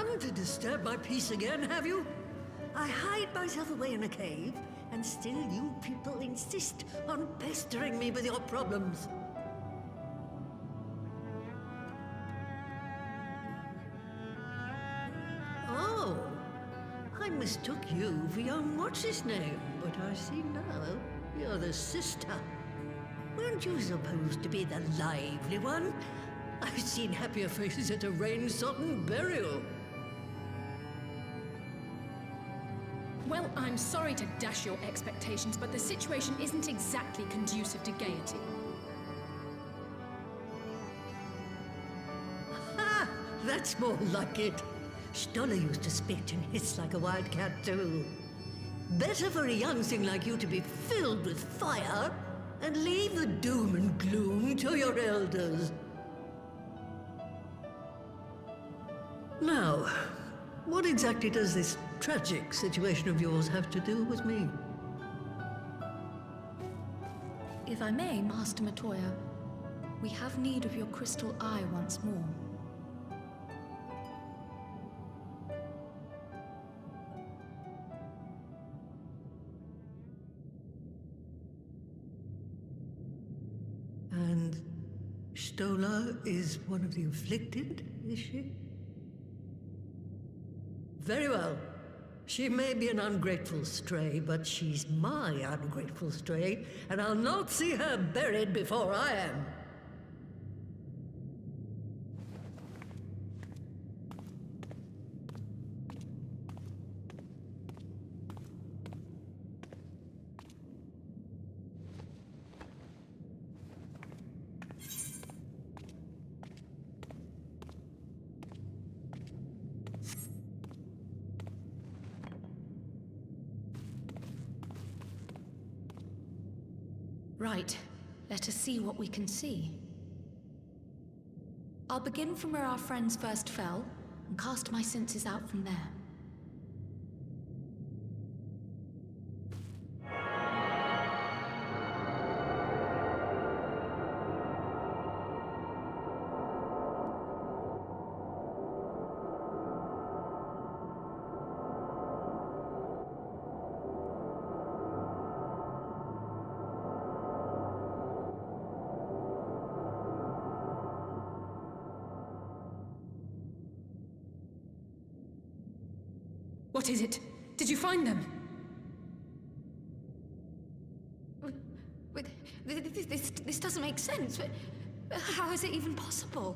come to disturb my peace again, have you? I hide myself away in a cave, and still you people insist on pestering me with your problems. Oh, I mistook you for young what's-his-name, but I see now you're the sister. Weren't you supposed to be the lively one? I've seen happier faces at a rain-sodden burial. Well, I'm sorry to dash your expectations, but the situation isn't exactly conducive to gaiety. Ha! That's more like it. Stoller used to spit and hiss like a wildcat too. Better for a young thing like you to be filled with fire and leave the doom and gloom to your elders. Now, what exactly does this tragic situation of yours have to do with me? If I may, Master Matoya, we have need of your crystal eye once more. And Stoller is one of the afflicted, is she? Very well. She may be an ungrateful stray, but she's my ungrateful stray, and I'll not see her buried before I am. Right. Let us see what we can see. I'll begin from where our friends first fell, and cast my senses out from there. What is it? Did you find them? This doesn't make sense. How is it even possible?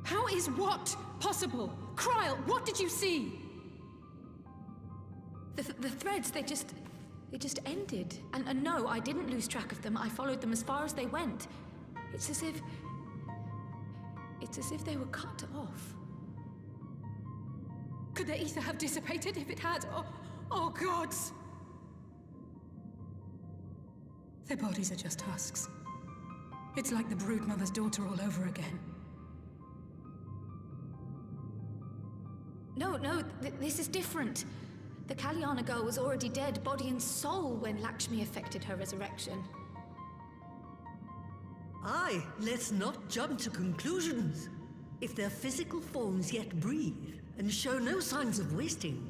How is what possible? Kryl, what did you see? The threads, they just ended. And no, I didn't lose track of them. I followed them as far as they went. It's as if they were cut off. Could the ether have dissipated if it had? Oh gods! Their bodies are just husks. It's like the broodmother's daughter all over again. No, this is different. The Kalyana girl was already dead, body and soul, when Lakshmi effected her resurrection. Aye, let's not jump to conclusions. If their physical forms yet breathe, and show no signs of wasting,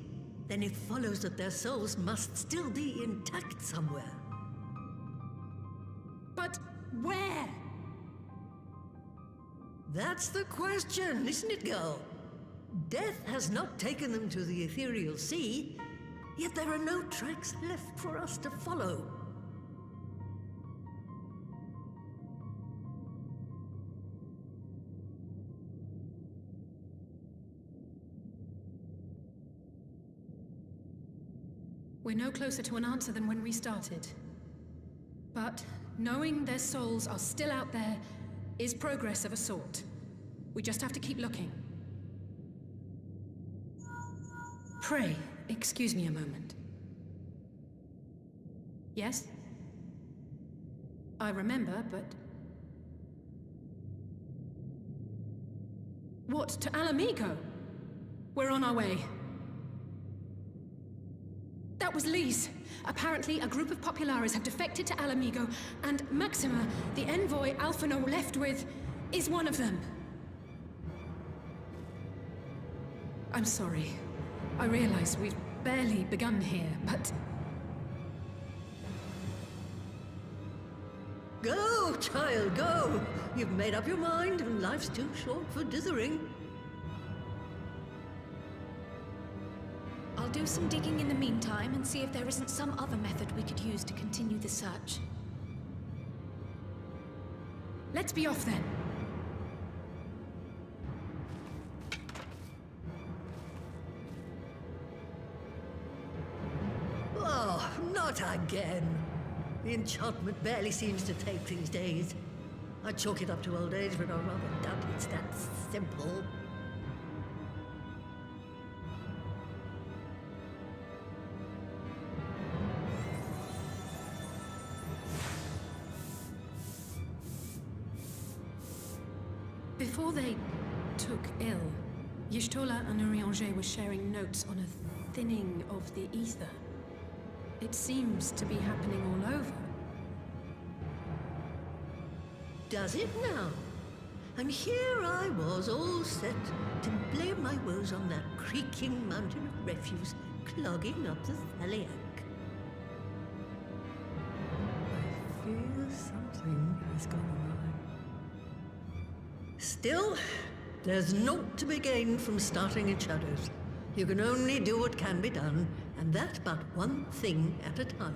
then it follows that their souls must still be intact somewhere. But where? That's the question, isn't it, girl? Death has not taken them to the ethereal sea, yet there are no tracks left for us to follow. We're no closer to an answer than when we started. But knowing their souls are still out there is progress of a sort. We just have to keep looking. Pray, excuse me a moment. Yes? I remember, but... What, to Alamigo? We're on our way. That was Lee's. Apparently, a group of Populares have defected to Alamigo, and Maxima, the envoy Alphino left with, is one of them. I'm sorry. I realize we've barely begun here, but... Go, child, go! You've made up your mind, and life's too short for dithering. I'll do some digging in the meantime and see if there isn't some other method we could use to continue the search. Let's be off then. Oh, not again. The enchantment barely seems to take these days. I chalk it up to old age, but I rather doubt it's that simple. Before they took ill, Y'shtola and Urianger were sharing notes on a thinning of the ether. It seems to be happening all over. Does it now? And here I was, all set to blame my woes on that creaking mountain of refuse clogging up the Thaliac. I fear something has gone awry. Still, there's naught to be gained from starting in shadows. You can only do what can be done, and that but one thing at a time.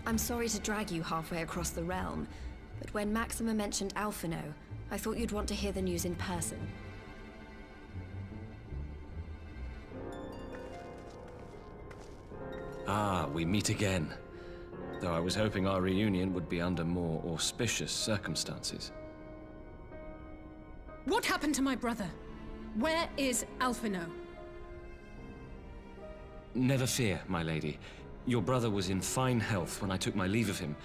I'm sorry to drag you halfway across the realm, but when Maxima mentioned Alphino, I thought you'd want to hear the news in person. Ah, we meet again. Though I was hoping our reunion would be under more auspicious circumstances. What happened to my brother? Where is Alphino? Never fear, my lady. Your brother was in fine health when I took my leave of him,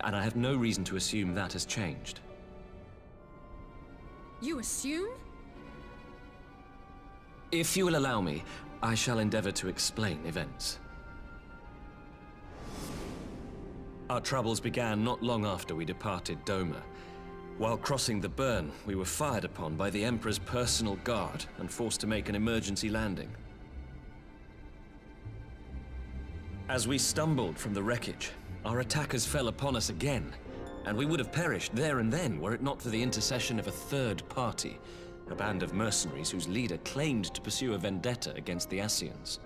and I have no reason to assume that has changed. You assume? If you will allow me, I shall endeavor to explain events. Our troubles began not long after we departed Doma. While crossing the burn, we were fired upon by the Emperor's personal guard and forced to make an emergency landing. As we stumbled from the wreckage, our attackers fell upon us again, and we would have perished there and then were it not for the intercession of a third party, a band of mercenaries whose leader claimed to pursue a vendetta against the Ascians.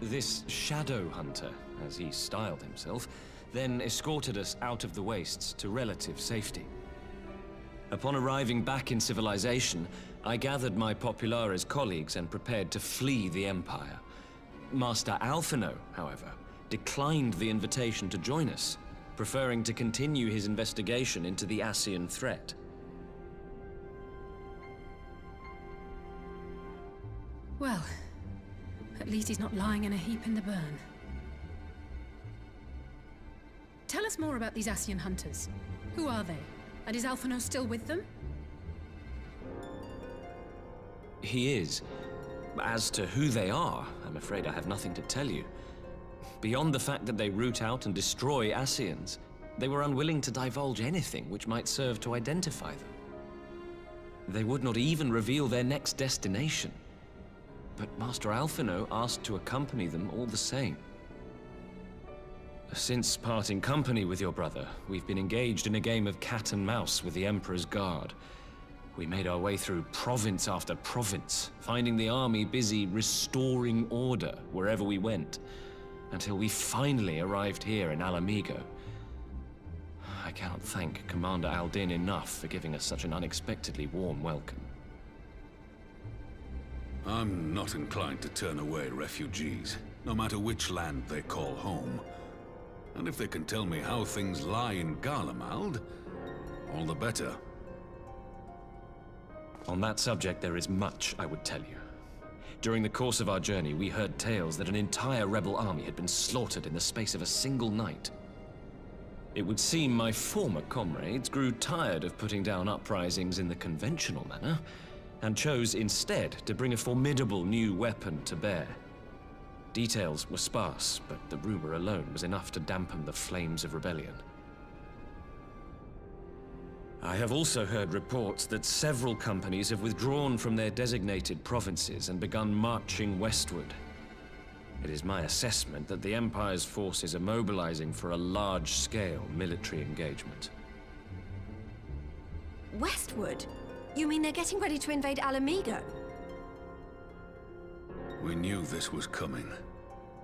This shadow hunter, as he styled himself, then escorted us out of the wastes to relative safety. Upon arriving back in civilization, I gathered my Populares colleagues and prepared to flee the Empire. Master Alphino, however, declined the invitation to join us, preferring to continue his investigation into the Ascian threat. Well, at least he's not lying in a heap in the burn. Tell us more about these Ascian hunters. Who are they? And is Alphino still with them? He is. As to who they are, I'm afraid I have nothing to tell you. Beyond the fact that they root out and destroy Ascians, they were unwilling to divulge anything which might serve to identify them. They would not even reveal their next destination. But Master Alphino asked to accompany them all the same. Since parting company with your brother, we've been engaged in a game of cat and mouse with the Emperor's guard. We made our way through province after province, finding the army busy restoring order wherever we went, until we finally arrived here in Alamigo. I cannot thank Commander Aldin enough for giving us such an unexpectedly warm welcome. I'm not inclined to turn away refugees, no matter which land they call home. And if they can tell me how things lie in Garlemald, all the better. On that subject, there is much I would tell you. During the course of our journey, we heard tales that an entire rebel army had been slaughtered in the space of a single night. It would seem my former comrades grew tired of putting down uprisings in the conventional manner, and chose instead to bring a formidable new weapon to bear. Details were sparse, but the rumor alone was enough to dampen the flames of rebellion. I have also heard reports that several companies have withdrawn from their designated provinces and begun marching westward. It is my assessment that the Empire's forces are mobilizing for a large-scale military engagement. Westward? You mean they're getting ready to invade Alamigo? We knew this was coming,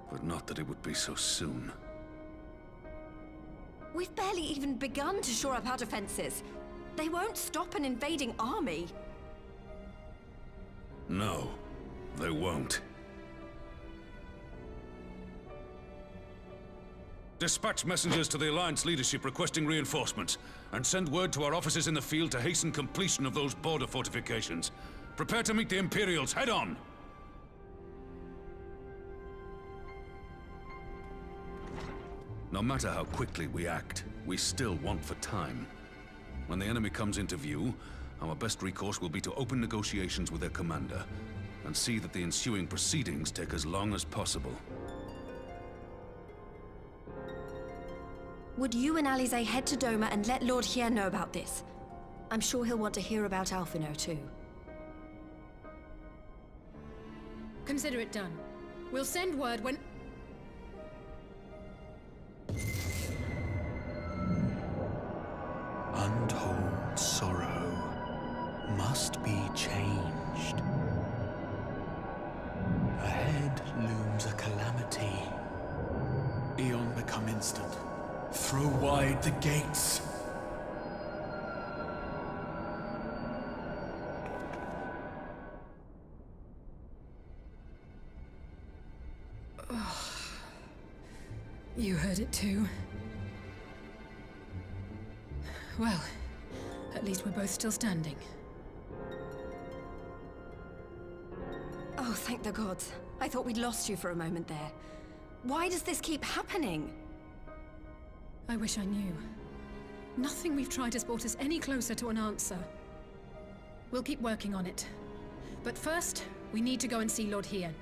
but not that it would be so soon. We've barely even begun to shore up our defenses. They won't stop an invading army. No, they won't. Dispatch messengers to the Alliance leadership requesting reinforcements, and send word to our officers in the field to hasten completion of those border fortifications. Prepare to meet the Imperials head on! No matter how quickly we act, we still want for time. When the enemy comes into view, our best recourse will be to open negotiations with their commander, and see that the ensuing proceedings take as long as possible. Would you and Alize head to Doma and let Lord Hier know about this? I'm sure he'll want to hear about Alphino too. Consider it done. We'll send word when... Untold sorrow must be changed. Ahead looms a calamity become instant. Throw wide the gates. You heard it too. Well, at least we're both still standing. Oh, thank the gods. I thought we'd lost you for a moment there. Why does this keep happening? I wish I knew. Nothing we've tried has brought us any closer to an answer. We'll keep working on it. But first, we need to go and see Lord Hien.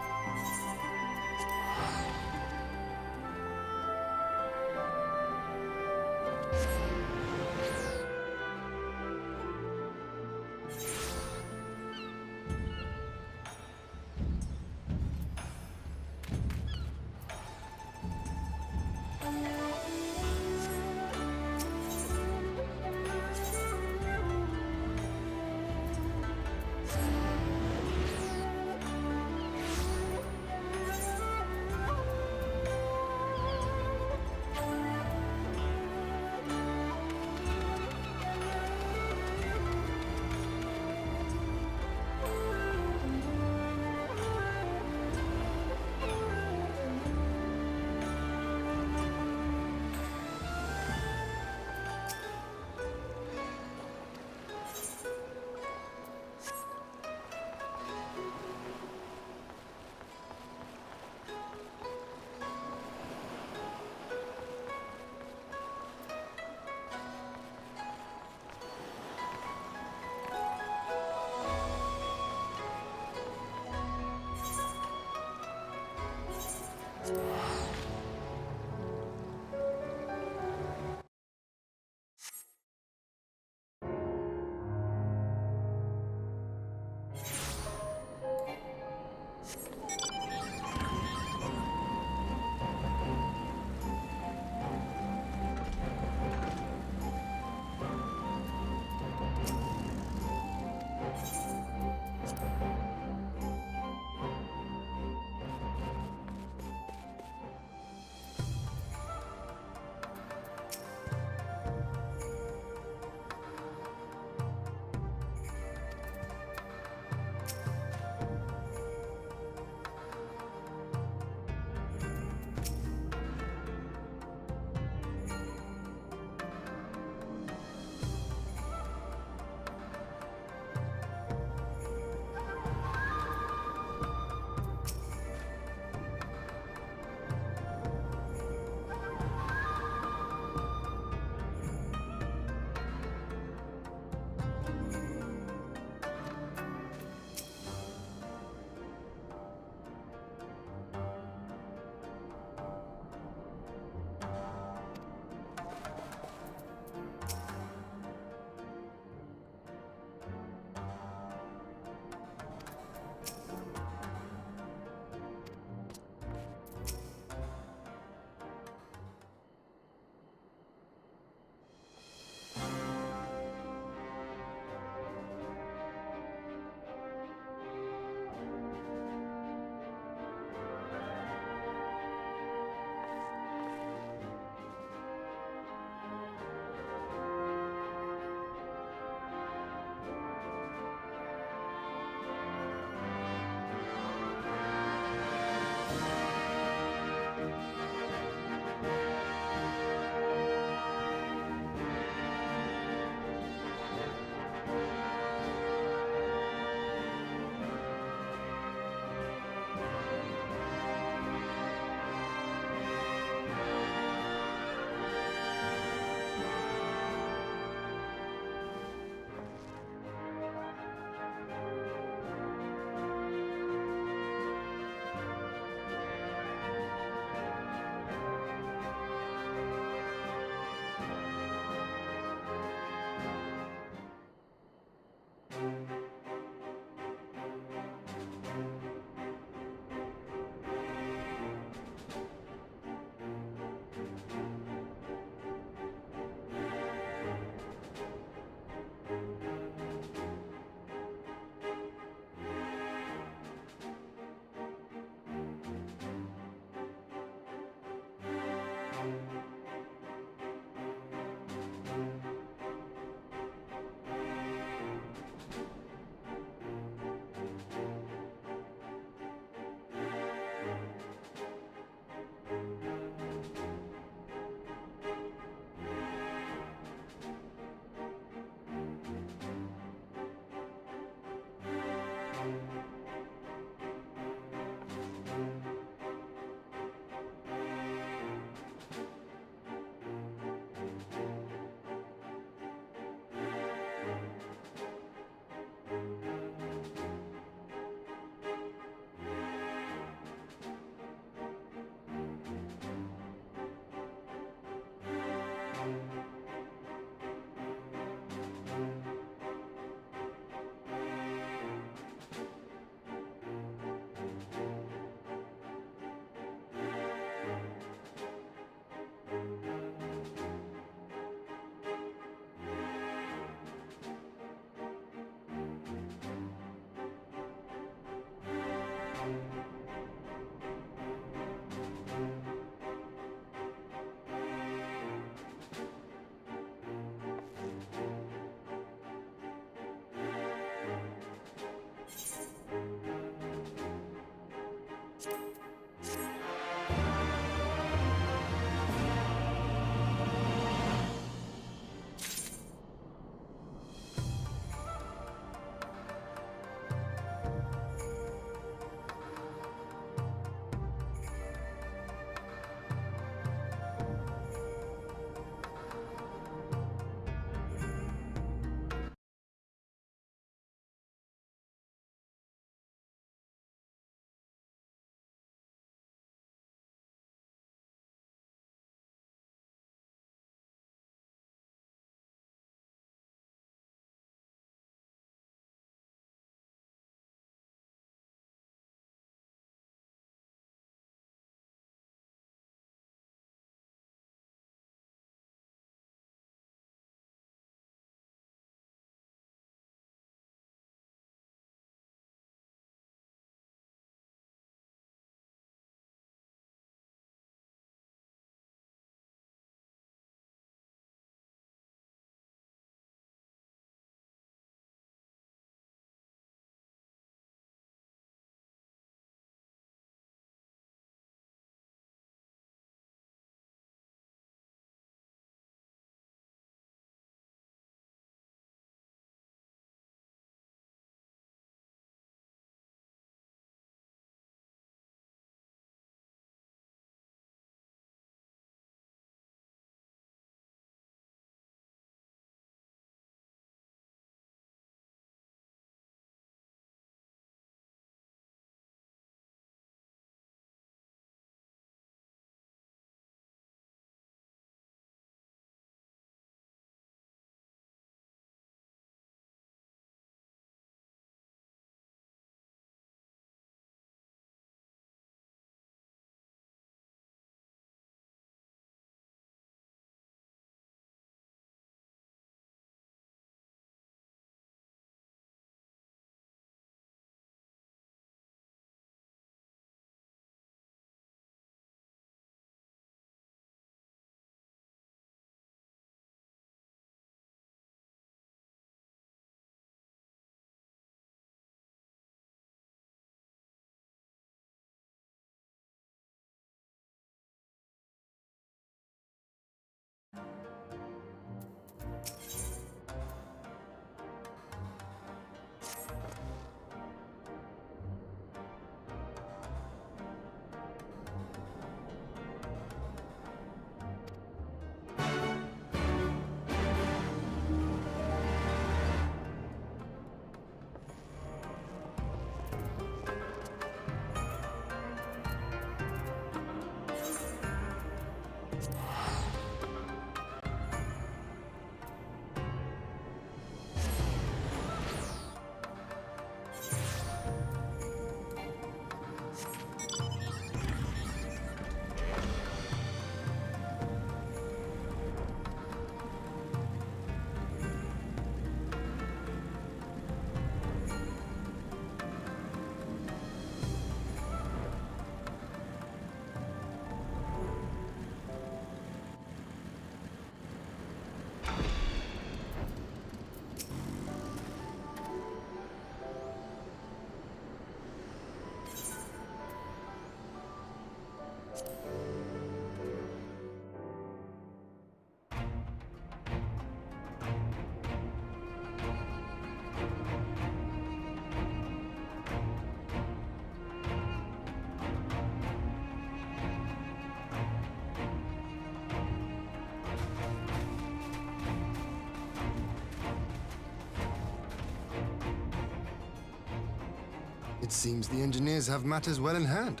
It seems the engineers have matters well in hand.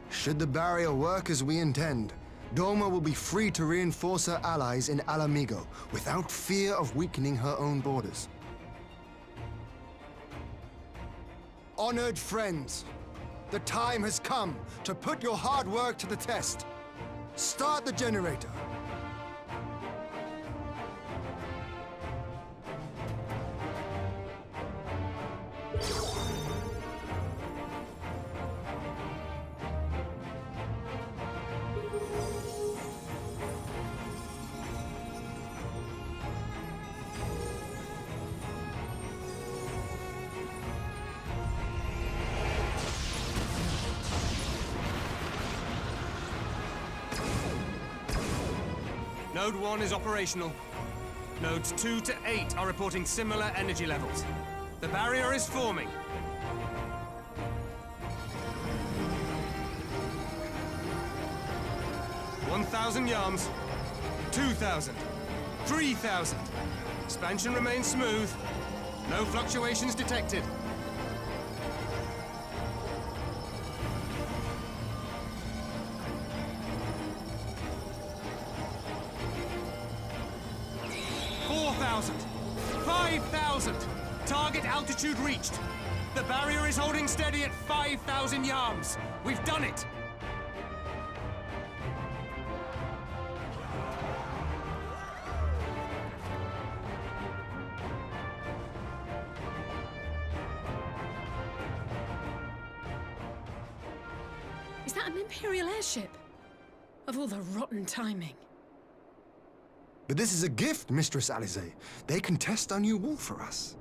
Should the barrier work as we intend, Doma will be free to reinforce her allies in Alamigo without fear of weakening her own borders. Honored friends, the time has come to put your hard work to the test. Start the generator. Node 1 is operational. Nodes 2 to 8 are reporting similar energy levels. The barrier is forming. $1,000 yards. 2,000. 3,000. Expansion remains smooth. No fluctuations detected. $4,000. 5,000. Target altitude reached. The barrier is holding steady at 5,000 yards. We've done it. Is that an Imperial airship? Of all the rotten timing. But this is a gift, Mistress Alize. They can test our new wall for us.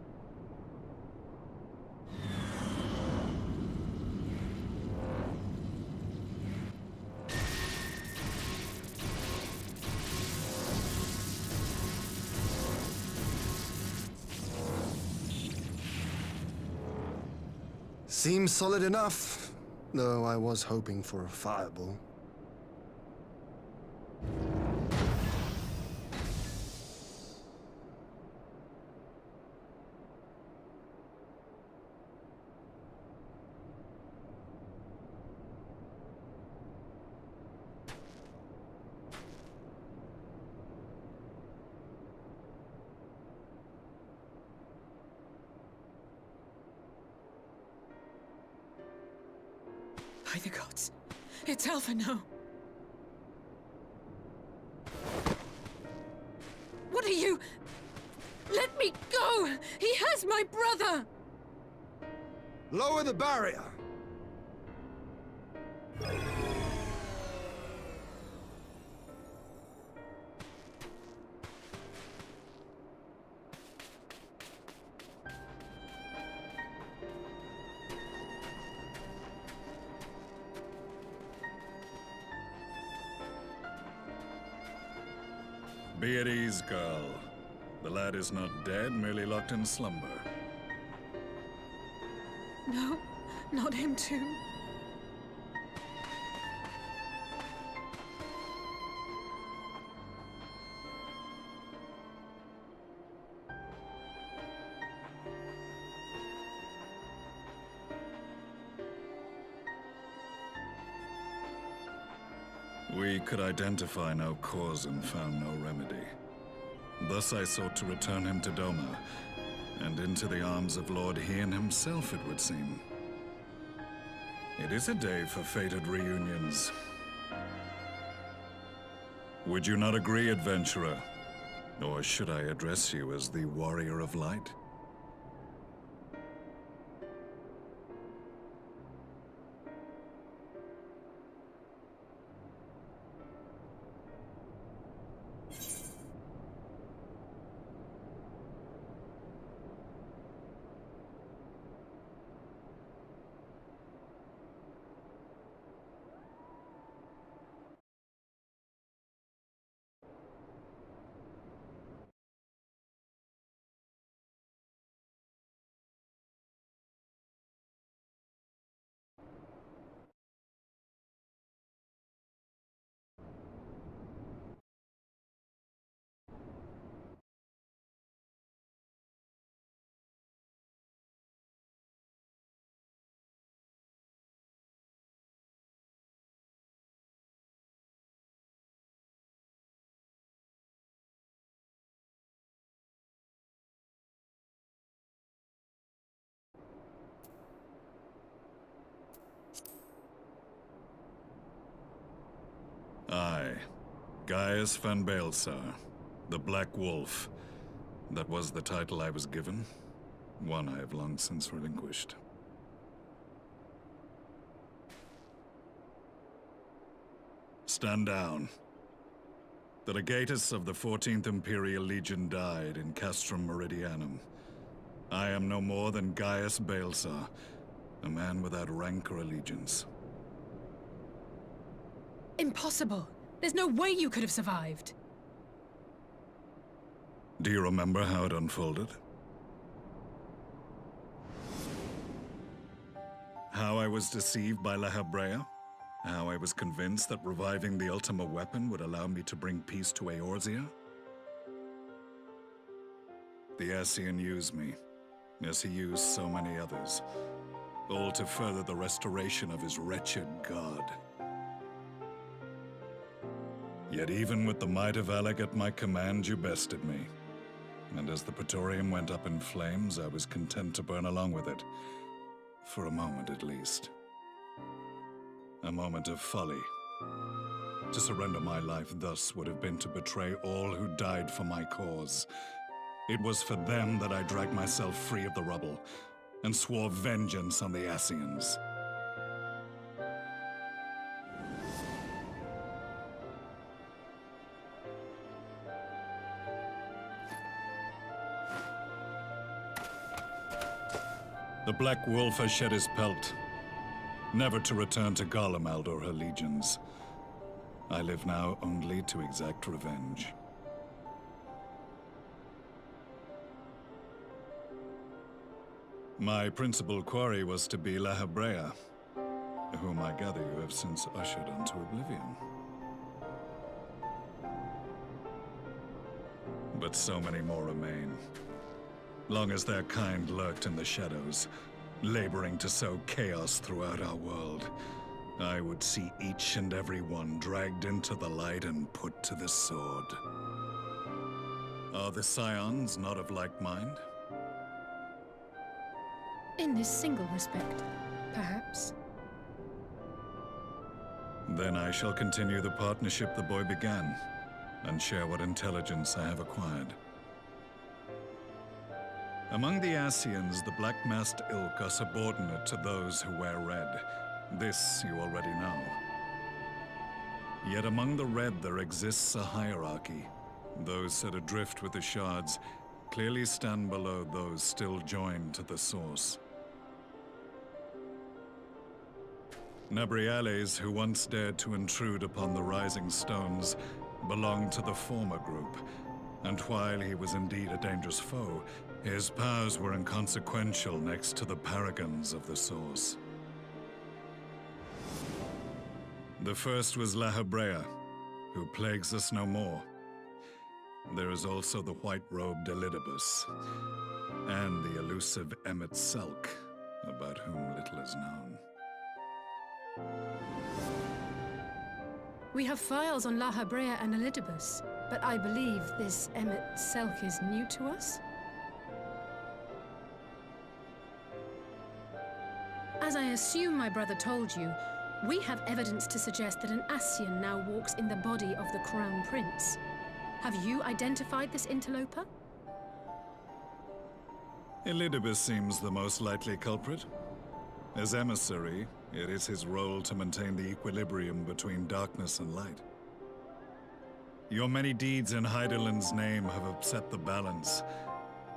Seems solid enough, though I was hoping for a fireball. By the gods, it's Alphino. What are you? Let me go! He has my brother! Lower the barrier! Be at ease, girl. The lad is not dead, merely locked in slumber. No, not him too. We could identify no cause and found no remedy. Thus I sought to return him to Doma, and into the arms of Lord Hien himself, it would seem. It is a day for fated reunions. Would you not agree, adventurer? Or should I address you as the Warrior of Light? I, Gaius van Baelsar, the Black Wolf. That was the title I was given, one I have long since relinquished. Stand down. The legatus of the 14th Imperial Legion died in Castrum Meridianum. I am no more than Gaius Baelsar, a man without rank or allegiance. Impossible! There's no way you could have survived! Do you remember how it unfolded? How I was deceived by La Habrea? How I was convinced that reviving the Ultima weapon would allow me to bring peace to Eorzea? The Ascian used me, as he used so many others, all to further the restoration of his wretched god. Yet even with the might of Alec at my command, you bested me. And as the Praetorium went up in flames, I was content to burn along with it. For a moment at least. A moment of folly. To surrender my life thus would have been to betray all who died for my cause. It was for them that I dragged myself free of the rubble, and swore vengeance on the Ascians. The Black Wolf has shed his pelt, never to return to Garlemald or her legions. I live now only to exact revenge. My principal quarry was to be La Habrea, whom I gather you have since ushered into oblivion. But so many more remain. Long as their kind lurked in the shadows, laboring to sow chaos throughout our world, I would see each and every one dragged into the light and put to the sword. Are the Scions not of like mind? In this single respect, perhaps. Then I shall continue the partnership the boy began, and share what intelligence I have acquired. Among the Ascians, the Black-Masked Ilk are subordinate to those who wear red. This you already know. Yet among the Red there exists a hierarchy. Those set adrift with the shards clearly stand below those still joined to the source. Nabriales, who once dared to intrude upon the Rising Stones, belonged to the former group, and while he was indeed a dangerous foe, his powers were inconsequential next to the paragons of the Source. The first was La Habrea, who plagues us no more. There is also the white-robed Elidibus, and the elusive Emmet Selk, about whom little is known. We have files on La Habrea and Elidibus, but I believe this Emmet Selk is new to us? As I assume my brother told you, we have evidence to suggest that an Ascian now walks in the body of the Crown Prince. Have you identified this interloper? Elidibus seems the most likely culprit. As emissary, it is his role to maintain the equilibrium between darkness and light. Your many deeds in Hydaelyn's name have upset the balance,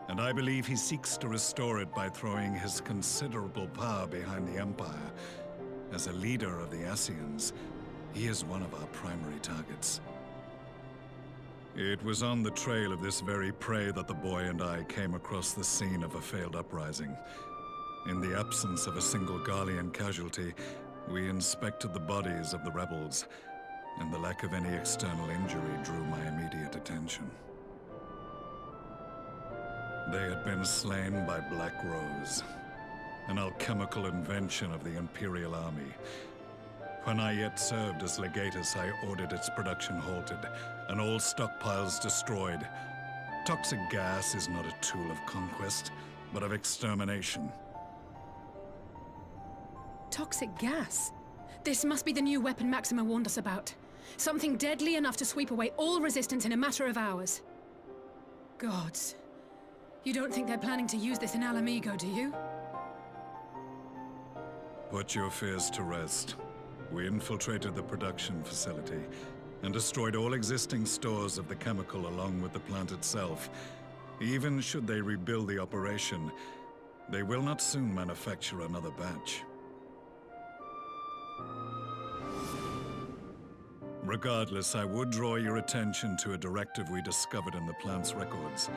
and I believe he seeks to restore it by throwing his considerable power behind the Empire. As a leader of the Ascians, he is one of our primary targets. It was on the trail of this very prey that the boy and I came across the scene of a failed uprising. In the absence of a single Garlean casualty, we inspected the bodies of the rebels, and the lack of any external injury drew my immediate attention. They had been slain by Black Rose, an alchemical invention of the Imperial Army. When I yet served as legatus, I ordered its production halted, and all stockpiles destroyed. Toxic gas is not a tool of conquest, but of extermination. Toxic gas? This must be the new weapon Maxima warned us about. Something deadly enough to sweep away all resistance in a matter of hours. Gods. You don't think they're planning to use this in Alamigo, do you? Put your fears to rest. We infiltrated the production facility and destroyed all existing stores of the chemical along with the plant itself. Even should they rebuild the operation, they will not soon manufacture another batch. Regardless, I would draw your attention to a directive we discovered in the plant's records.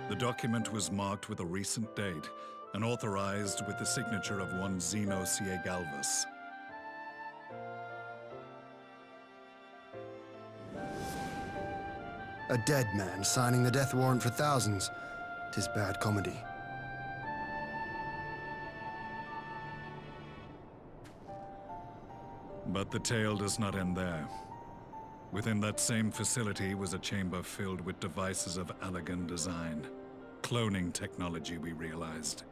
The document was marked with a recent date and authorized with the signature of one Zeno Ciegalvis. A dead man signing the death warrant for thousands. 'Tis bad comedy. But the tale does not end there. Within that same facility was a chamber filled with devices of elegant design. Cloning technology, we realized.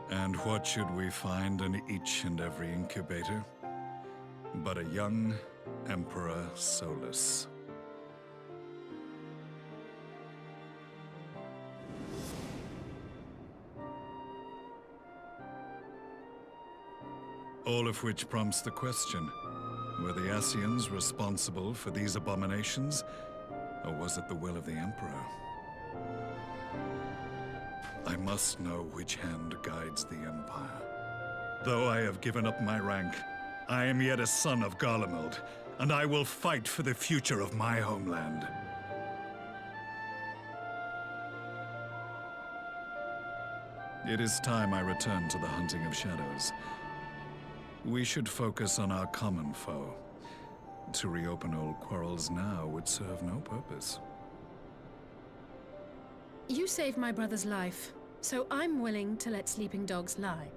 And what should we find in each and every incubator? But a young Emperor Solus. All of which prompts the question, were the Ascians responsible for these abominations, or was it the will of the Emperor? I must know which hand guides the Empire. Though I have given up my rank, I am yet a son of Garlemald, and I will fight for the future of my homeland. It is time I return to the hunting of shadows. We should focus on our common foe. To reopen old quarrels now would serve no purpose. You saved my brother's life, so I'm willing to let sleeping dogs lie.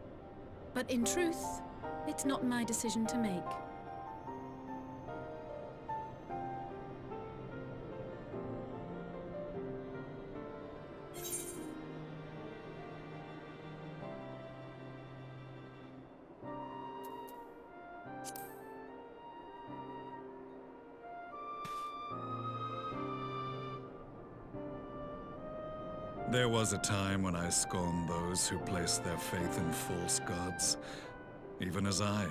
But in truth, it's not my decision to make. There was a time when I scorned those who placed their faith in false gods, even as I,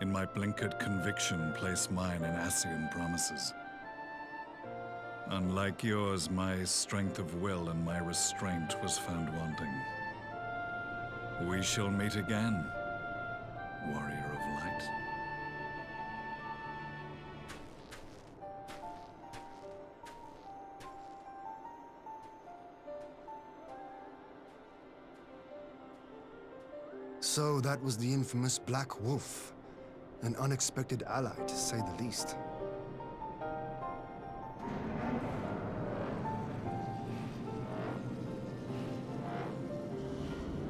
in my blinkered conviction, place mine in Ascian promises. Unlike yours, my strength of will and my restraint was found wanting. We shall meet again, warrior of light. So that was the infamous Black Wolf. An unexpected ally, to say the least.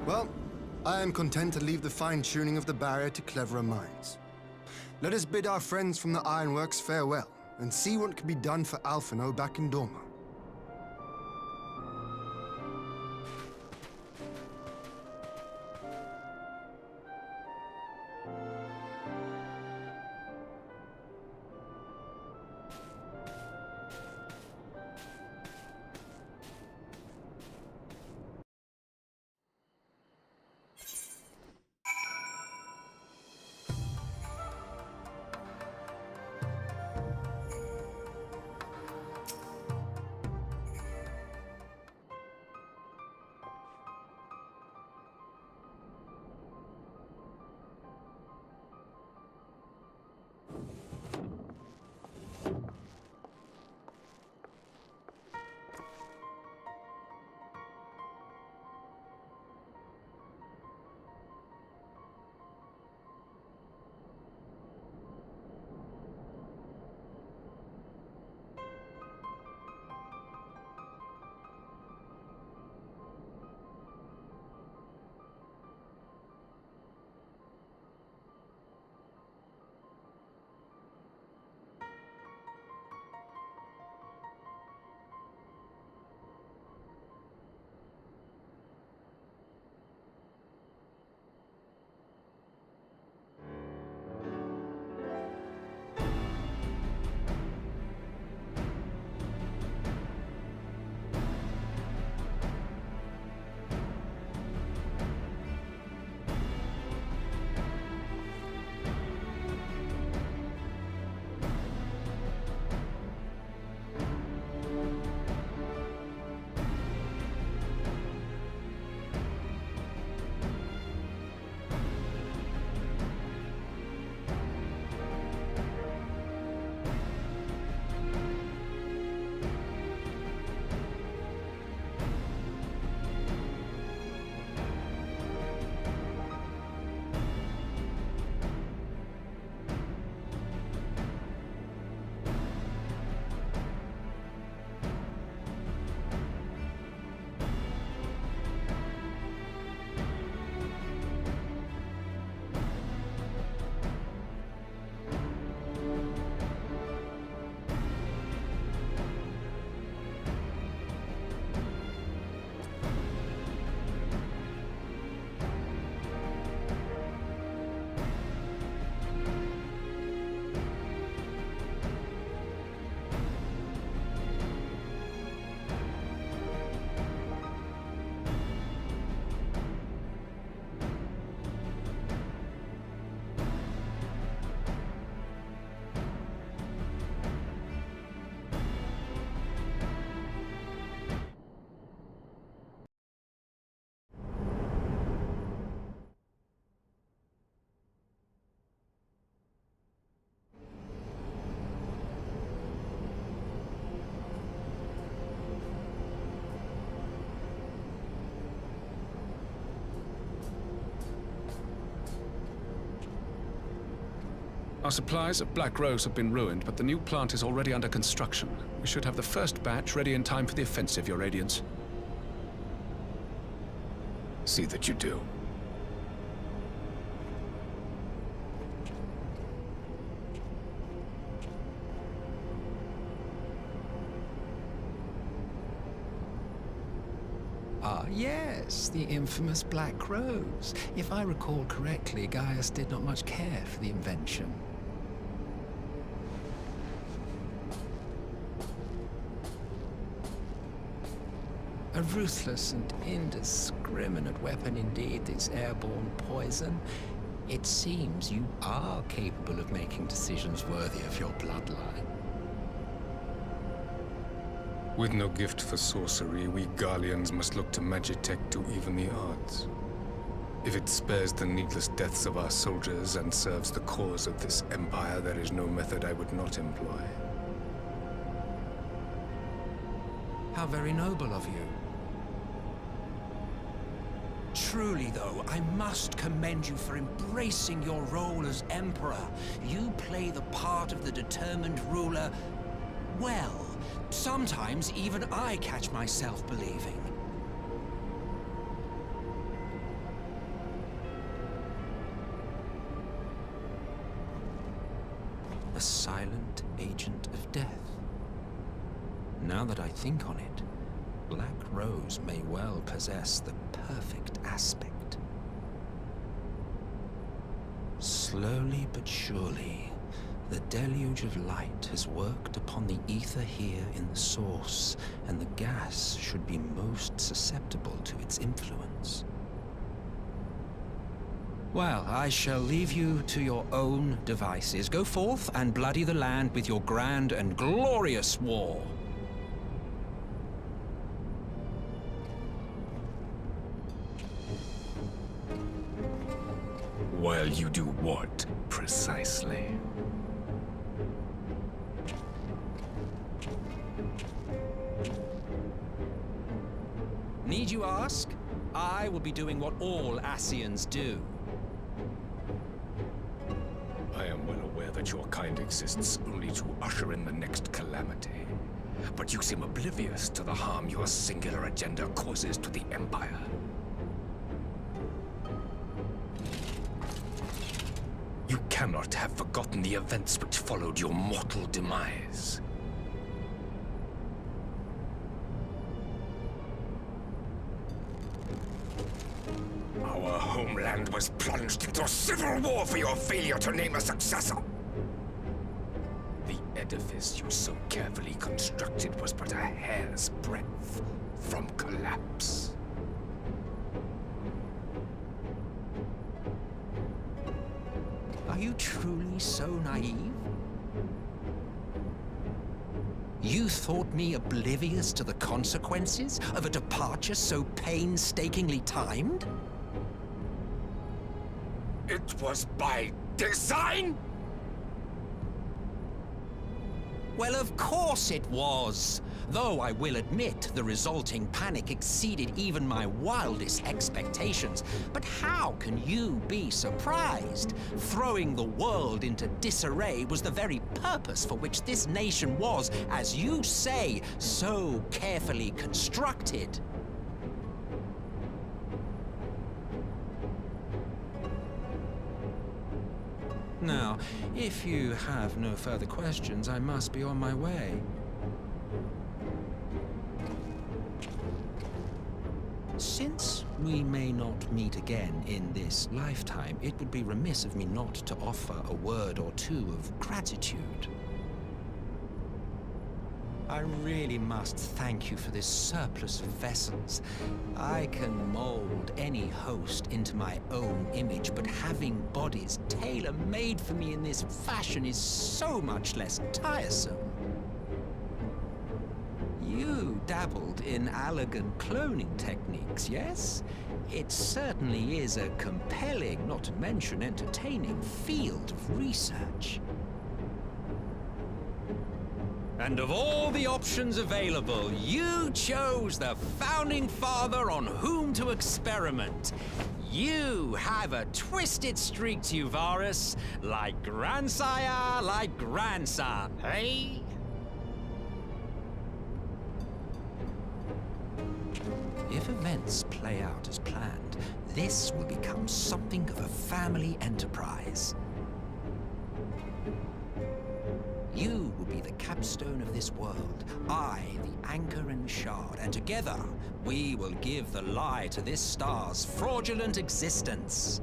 Well, I am content to leave the fine-tuning of the barrier to cleverer minds. Let us bid our friends from the Ironworks farewell, and see what can be done for Alphino back in Dorma. Our supplies of Black Rose have been ruined, but the new plant is already under construction. We should have the first batch ready in time for the offensive, Your Radiance. See that you do. Ah, yes, the infamous Black Rose. If I recall correctly, Gaius did not much care for the invention. A ruthless and indiscriminate weapon indeed, this airborne poison. It seems you are capable of making decisions worthy of your bloodline. With no gift for sorcery, we Garleans must look to Magitech to even the odds. If it spares the needless deaths of our soldiers and serves the cause of this empire, there is no method I would not employ. How very noble of you. Truly, though, I must commend you for embracing your role as Emperor. You play the part of the determined ruler well. Sometimes even I catch myself believing. A silent agent of death. Now that I think on it, Black Rose may well possess the perfect aspect. Slowly but surely, the deluge of light has worked upon the ether here in the source, and the gas should be most susceptible to its influence. Well, I shall leave you to your own devices. Go forth and bloody the land with your grand and glorious war. While you do what, precisely? Need you ask? I will be doing what all Ascians do. I am well aware that your kind exists only to usher in the next calamity. But you seem oblivious to the harm your singular agenda causes to the Empire. You cannot have forgotten the events which followed your mortal demise. Our homeland was plunged into civil war for your failure to name a successor. The edifice you so carefully constructed was but a hair's breadth from collapse. Are you truly so naive? You thought me oblivious to the consequences of a departure so painstakingly timed? It was by design? Well, of course it was. Though I will admit the resulting panic exceeded even my wildest expectations. But how can you be surprised? Throwing the world into disarray was the very purpose for which this nation was, as you say, so carefully constructed. Now, if you have no further questions, I must be on my way. Since we may not meet again in this lifetime, it would be remiss of me not to offer a word or two of gratitude. I really must thank you for this surplus of vessels. I can mold any host into my own image, but having bodies tailor-made for me in this fashion is so much less tiresome. You dabbled in elegant cloning techniques, yes? It certainly is a compelling, not to mention entertaining, field of research. And of all the options available, you chose the Founding Father on whom to experiment. You have a twisted streak to you, Varus, like grandsire, like grandson, hey? If events play out as planned, this will become something of a family enterprise. You will be the capstone of this world, I the anchor and shard, and together we will give the lie to this star's fraudulent existence.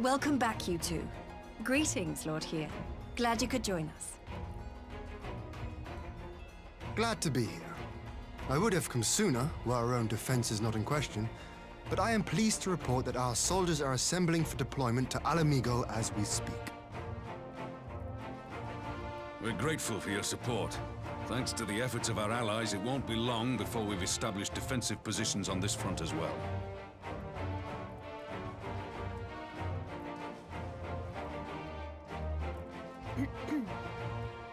Welcome back, you two. Greetings, Lord Here. Glad you could join us. Glad to be here. I would have come sooner, while our own defense is not in question, but I am pleased to report that our soldiers are assembling for deployment to Alamigo as we speak. We're grateful for your support. Thanks to the efforts of our allies, it won't be long before we've established defensive positions on this front as well.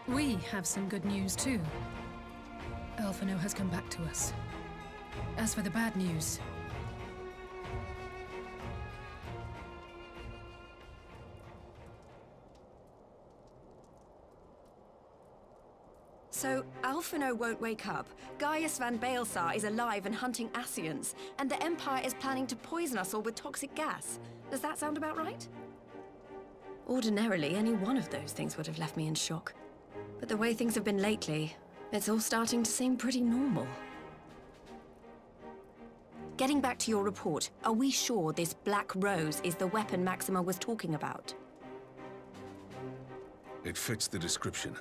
We have some good news too. Alphino has come back to us. As for the bad news, So, Alphino won't wake up, Gaius van Baelsar is alive and hunting Ascians, and the Empire is planning to poison us all with toxic gas. Does that sound about right? Ordinarily, any one of those things would have left me in shock. But the way things have been lately, it's all starting to seem pretty normal. Getting back to your report, are we sure this Black Rose is the weapon Maxima was talking about? It fits the description.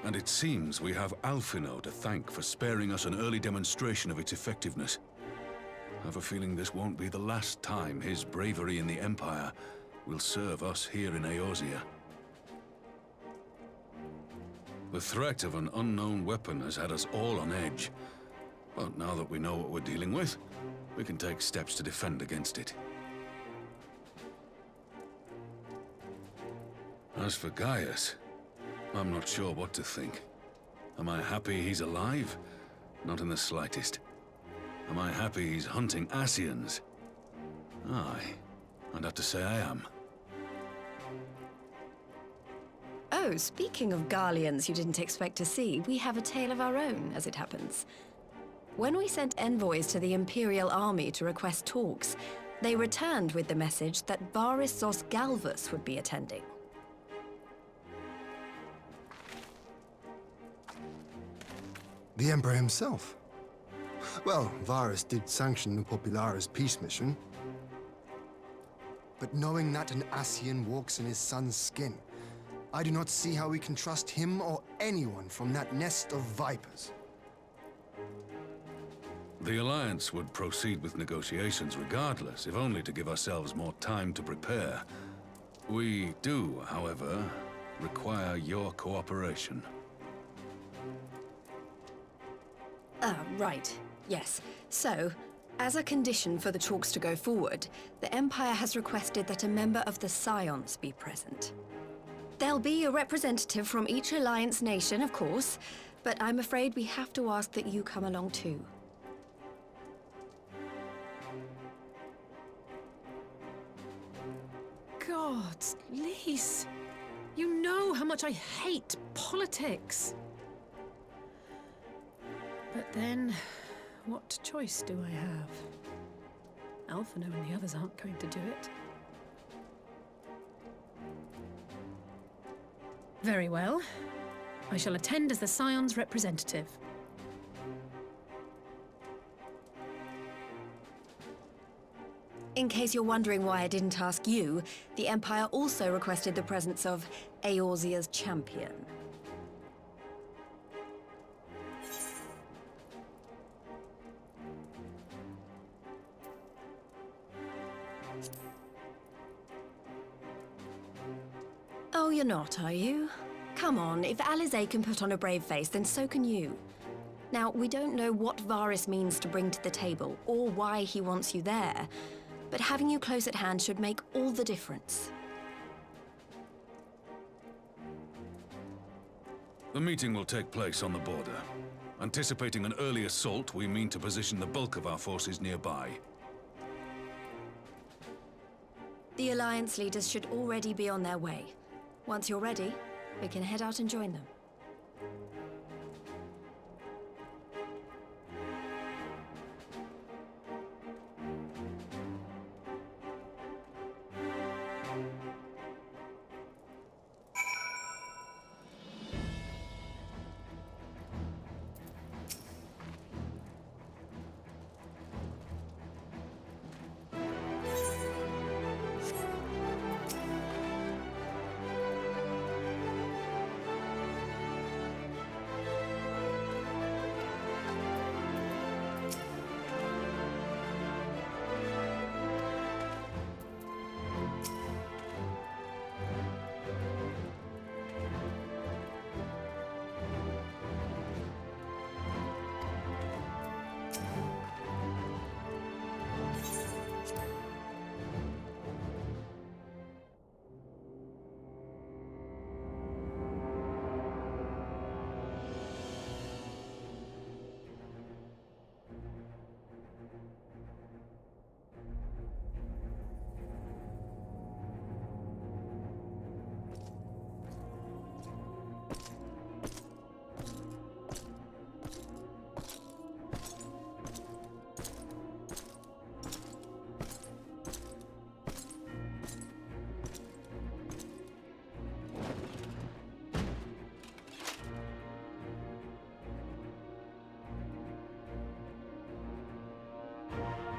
And it seems we have Alphino to thank for sparing us an early demonstration of its effectiveness. I have a feeling this won't be the last time his bravery in the Empire will serve us here in Eorzea. The threat of an unknown weapon has had us all on edge. But now that we know what we're dealing with, we can take steps to defend against it. As for Gaius, I'm not sure what to think. Am I happy he's alive? Not in the slightest. Am I happy he's hunting Ascians? Aye, I'd have to say I am. Oh, speaking of Garleans you didn't expect to see, we have a tale of our own, as it happens. When we sent envoys to the Imperial Army to request talks, they returned with the message that Varys Zos Galvus would be attending. The Emperor himself. Well, Varys did sanction the Popularis peace mission. But knowing that an Ascian walks in his son's skin, I do not see how we can trust him or anyone from that nest of vipers. The Alliance would proceed with negotiations regardless, if only to give ourselves more time to prepare. We do, however, require your cooperation. Right. Yes. So, as a condition for the talks to go forward, the Empire has requested that a member of the Scions be present. There'll be a representative from each Alliance nation, of course, but I'm afraid we have to ask that you come along too. Gods, Lise, you know how much I hate politics. But then, what choice do I have? Alphino and the others aren't going to do it. Very well. I shall attend as the Scion's representative. In case you're wondering why I didn't ask you, the Empire also requested the presence of Eorzea's champion. Oh, you're not, are you? Come on, if Alizé can put on a brave face, then so can you. Now, we don't know what Varys means to bring to the table, or why he wants you there, but having you close at hand should make all the difference. The meeting will take place on the border. Anticipating an early assault, we mean to position the bulk of our forces nearby. The Alliance leaders should already be on their way. Once you're ready, we can head out and join them.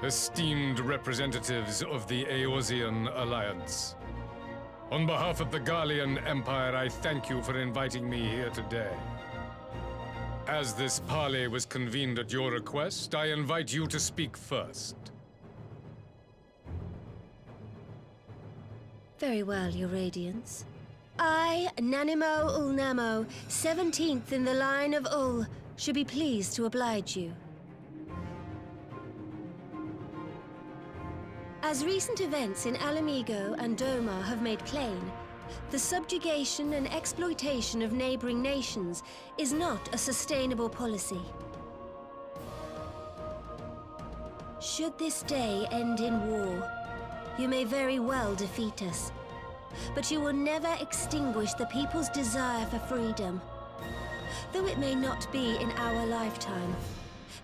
esteemed representatives of the Eorzean Alliance. On behalf of the Garlean Empire, I thank you for inviting me here today. As this parley was convened at your request, I invite you to speak first. Very well, Your Radiance. I, Nanimo Ulnamo, 17th in the line of Ul, should be pleased to oblige you. As recent events in Alamigo and Doma have made plain, the subjugation and exploitation of neighboring nations is not a sustainable policy. Should this day end in war, you may very well defeat us, but you will never extinguish the people's desire for freedom. Though it may not be in our lifetime,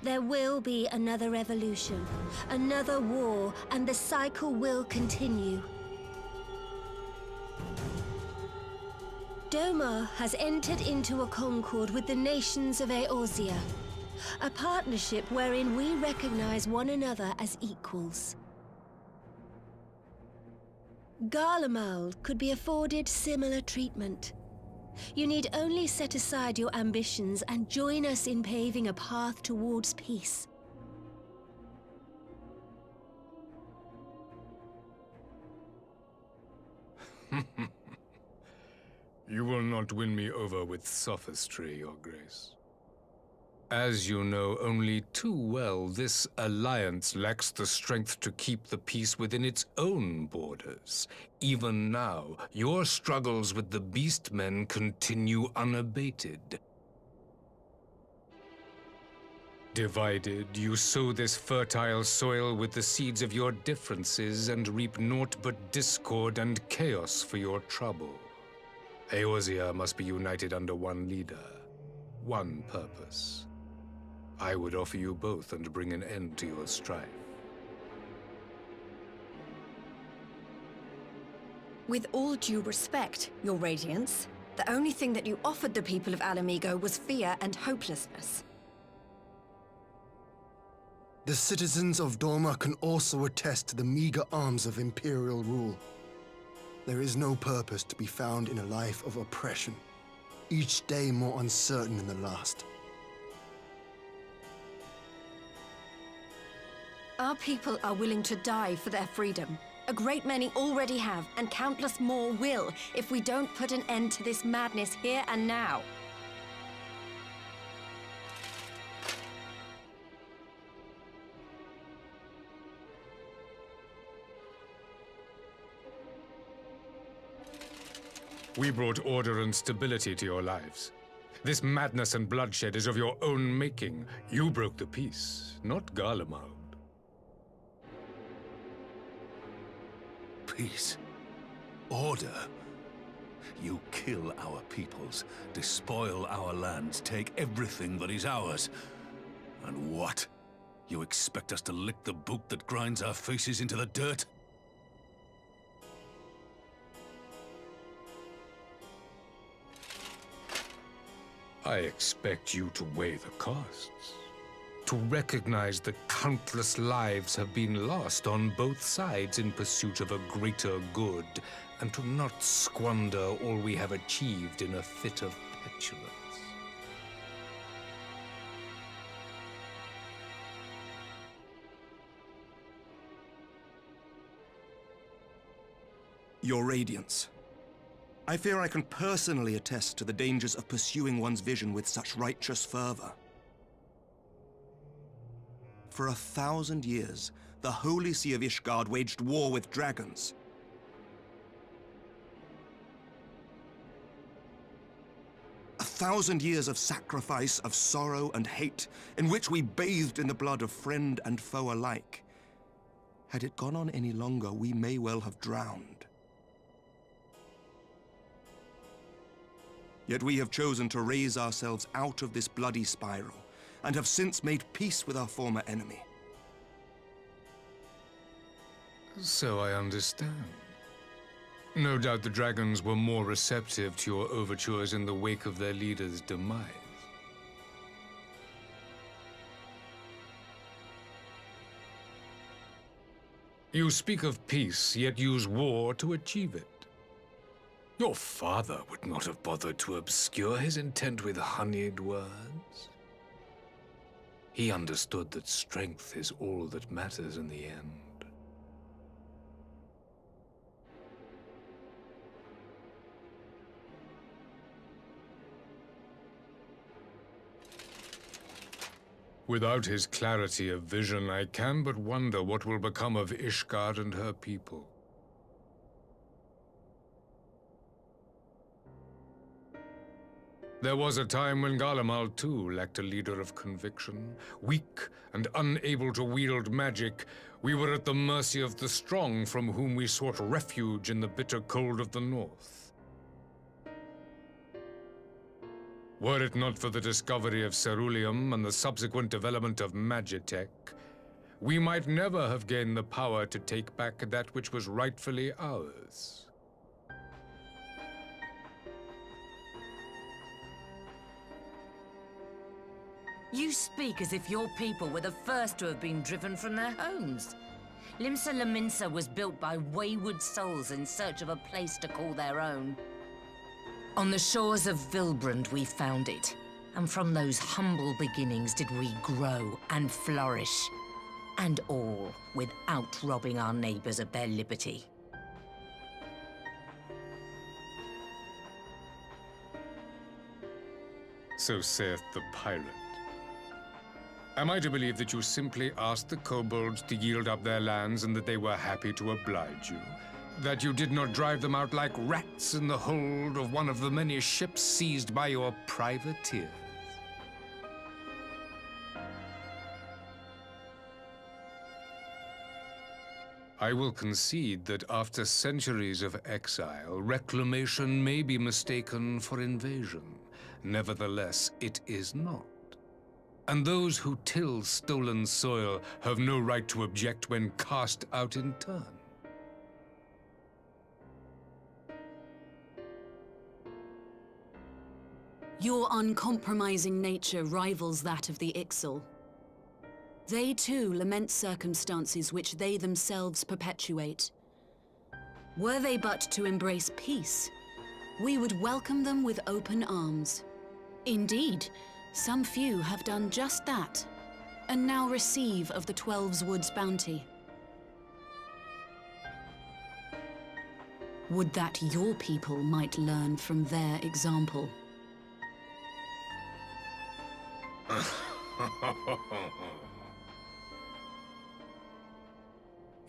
there will be another revolution, another war, and the cycle will continue. Doma has entered into a concord with the nations of Eorzea, a partnership wherein we recognize one another as equals. Garlemald could be afforded similar treatment. You need only set aside your ambitions and join us in paving a path towards peace. You will not win me over with sophistry, Your Grace. As you know only too well, this alliance lacks the strength to keep the peace within its own borders. Even now, your struggles with the Beastmen continue unabated. Divided, you sow this fertile soil with the seeds of your differences and reap naught but discord and chaos for your trouble. Eorzea must be united under one leader, one purpose. I would offer you both and bring an end to your strife. With all due respect, Your Radiance, the only thing that you offered the people of Alamigo was fear and hopelessness. The citizens of Doma can also attest to the meager arms of Imperial rule. There is no purpose to be found in a life of oppression, each day more uncertain than the last. Our people are willing to die for their freedom. A great many already have, and countless more will, if we don't put an end to this madness here and now. We brought order and stability to your lives. This madness and bloodshed is of your own making. You broke the peace, not Garlemald. Peace. Order. You kill our peoples, despoil our lands, take everything that is ours. And what? You expect us to lick the boot that grinds our faces into the dirt? I expect you to weigh the costs. To recognize that countless lives have been lost on both sides in pursuit of a greater good, and to not squander all we have achieved in a fit of petulance. Your Radiance, I fear I can personally attest to the dangers of pursuing one's vision with such righteous fervor. For 1,000 years, the Holy See of Ishgard waged war with dragons. A 1,000 years of sacrifice, of sorrow and hate, in which we bathed in the blood of friend and foe alike. Had it gone on any longer, we may well have drowned. Yet we have chosen to raise ourselves out of this bloody spiral, and have since made peace with our former enemy. So I understand. No doubt the dragons were more receptive to your overtures in the wake of their leader's demise. You speak of peace, yet use war to achieve it. Your father would not have bothered to obscure his intent with honeyed words. He understood that strength is all that matters in the end. Without his clarity of vision, I can but wonder what will become of Ishgard and her people. There was a time when Garlemald too lacked a leader of conviction. Weak and unable to wield magic, we were at the mercy of the strong from whom we sought refuge in the bitter cold of the north. Were it not for the discovery of ceruleum and the subsequent development of Magitech, we might never have gained the power to take back that which was rightfully ours. You speak as if your people were the first to have been driven from their homes. Limsa Lominsa was built by wayward souls in search of a place to call their own. On the shores of Vilbrand we found it, and from those humble beginnings did we grow and flourish, and all without robbing our neighbors of their liberty. So saith the pirate. Am I to believe that you simply asked the kobolds to yield up their lands and that they were happy to oblige you? That you did not drive them out like rats in the hold of one of the many ships seized by your privateers? I will concede that after centuries of exile, reclamation may be mistaken for invasion. Nevertheless, it is not. And those who till stolen soil have no right to object when cast out in turn. Your uncompromising nature rivals that of the Ixal. They too lament circumstances which they themselves perpetuate. Were they but to embrace peace, we would welcome them with open arms. Indeed, some few have done just that, and now receive of the Twelve's Wood's bounty. Would that your people might learn from their example.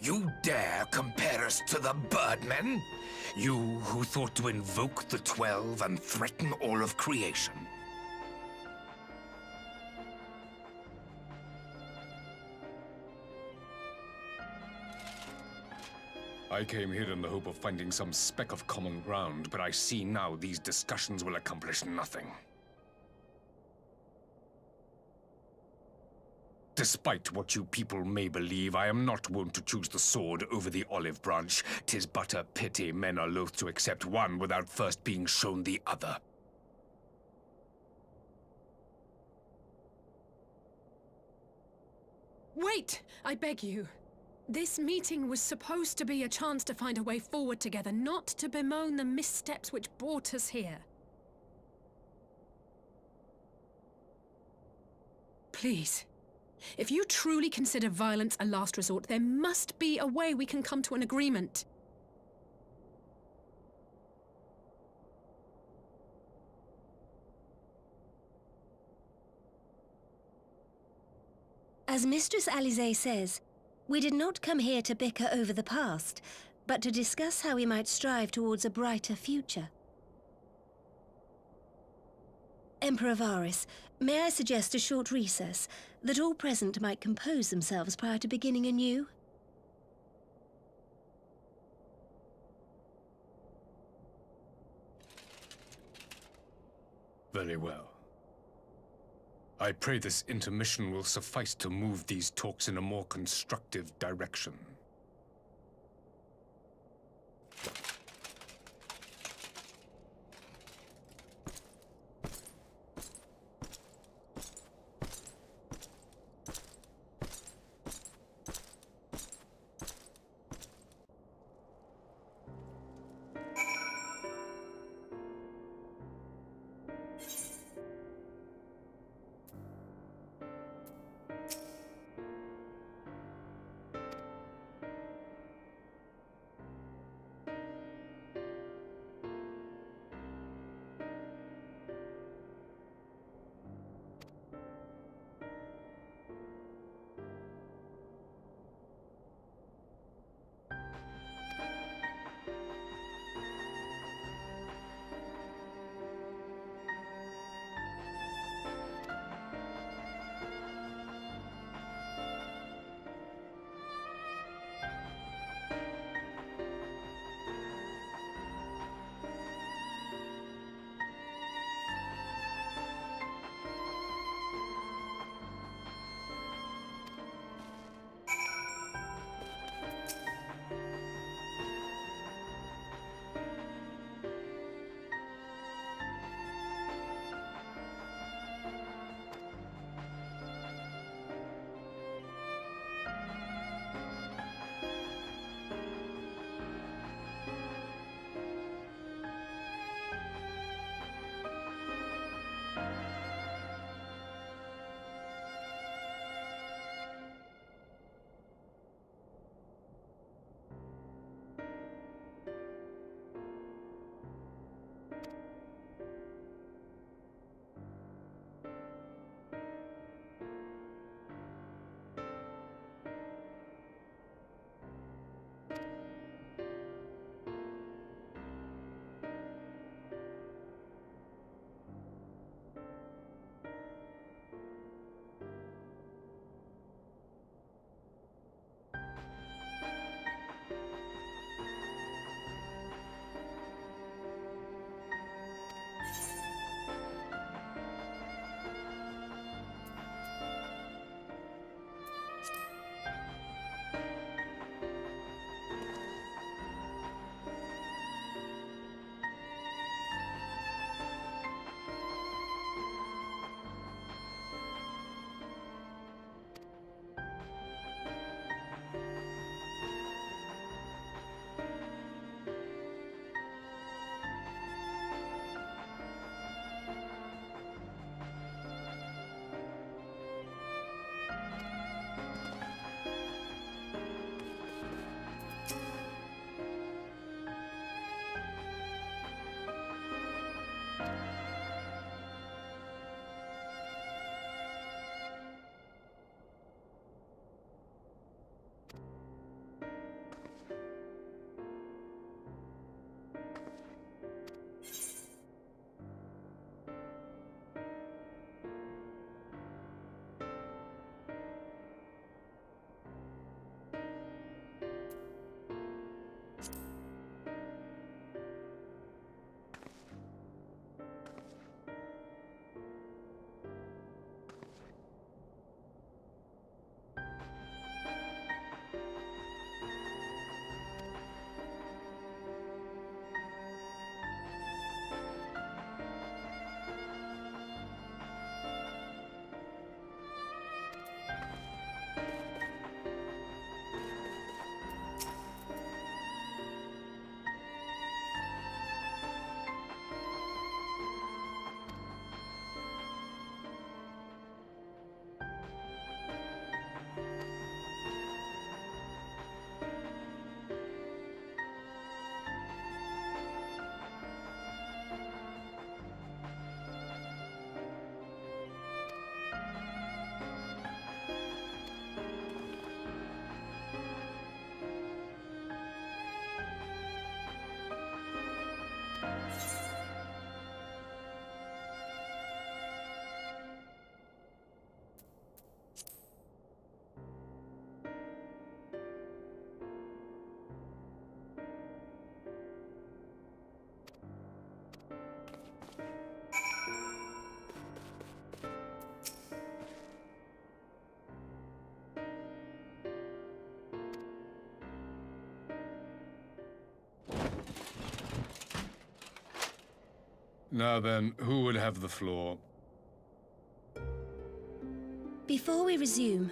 You dare compare us to the Birdmen? You who thought to invoke the 12 and threaten all of creation? I came here in the hope of finding some speck of common ground, but I see now these discussions will accomplish nothing. Despite what you people may believe, I am not wont to choose the sword over the olive branch. 'Tis but a pity men are loath to accept one without first being shown the other. Wait! I beg you. This meeting was supposed to be a chance to find a way forward together, not to bemoan the missteps which brought us here. Please. If you truly consider violence a last resort, there must be a way we can come to an agreement. As Mistress Alisaie says, we did not come here to bicker over the past, but to discuss how we might strive towards a brighter future. Emperor Varys, may I suggest a short recess, that all present might compose themselves prior to beginning anew? Very well. I pray this intermission will suffice to move these talks in a more constructive direction. Now then, who would have the floor? Before we resume,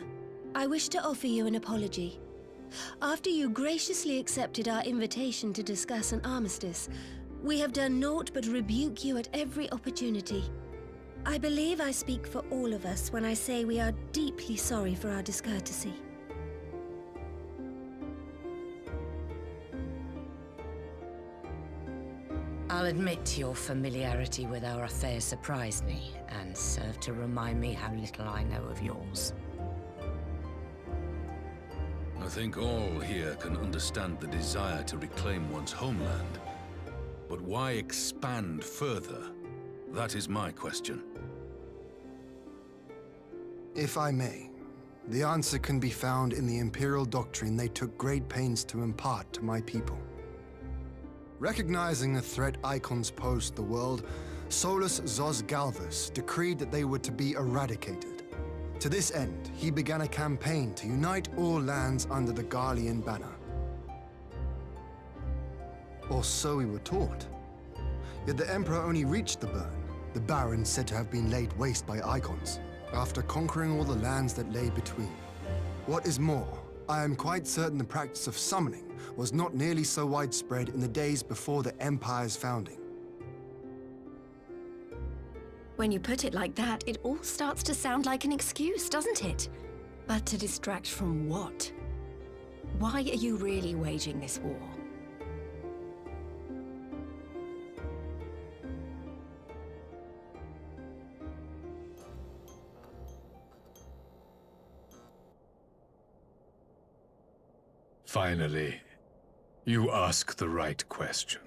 I wish to offer you an apology. After you graciously accepted our invitation to discuss an armistice, we have done naught but rebuke you at every opportunity. I believe I speak for all of us when I say we are deeply sorry for our discourtesy. I'll admit your familiarity with our affairs surprised me, and served to remind me how little I know of yours. I think all here can understand the desire to reclaim one's homeland. But why expand further? That is my question. If I may, the answer can be found in the Imperial doctrine they took great pains to impart to my people. Recognizing the threat icons posed to the world, Solus Zos Galvus decreed that they were to be eradicated. To this end, he began a campaign to unite all lands under the Garlean banner. Or so we were taught. Yet the Emperor only reached the burn, the Baron said to have been laid waste by icons, after conquering all the lands that lay between. What is more, I am quite certain the practice of summoning was not nearly so widespread in the days before the Empire's founding. When you put it like that, it all starts to sound like an excuse, doesn't it? But to distract from what? Why are you really waging this war? Finally, you ask the right question.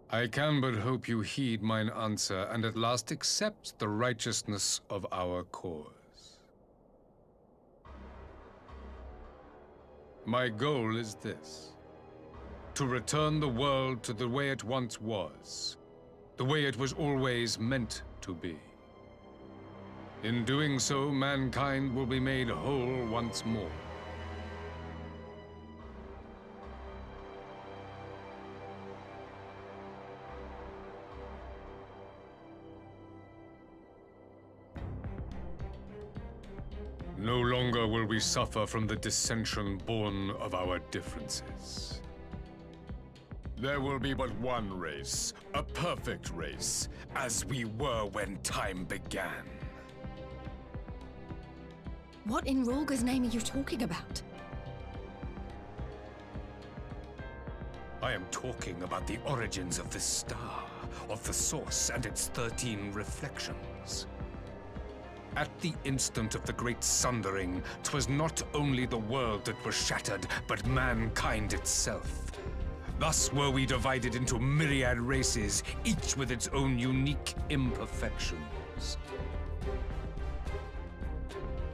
I can but hope you heed mine answer and at last accept the righteousness of our cause. My goal is this: to return the world to the way it once was, the way it was always meant to be. In doing so, mankind will be made whole once more. No longer will we suffer from the dissension born of our differences. There will be but one race, a perfect race, as we were when time began. What in Rulga's name are you talking about? I am talking about the origins of this star, of the source and its 13 reflections. At the instant of the great sundering, 'twas not only the world that was shattered, but mankind itself. Thus were we divided into myriad races, each with its own unique imperfections.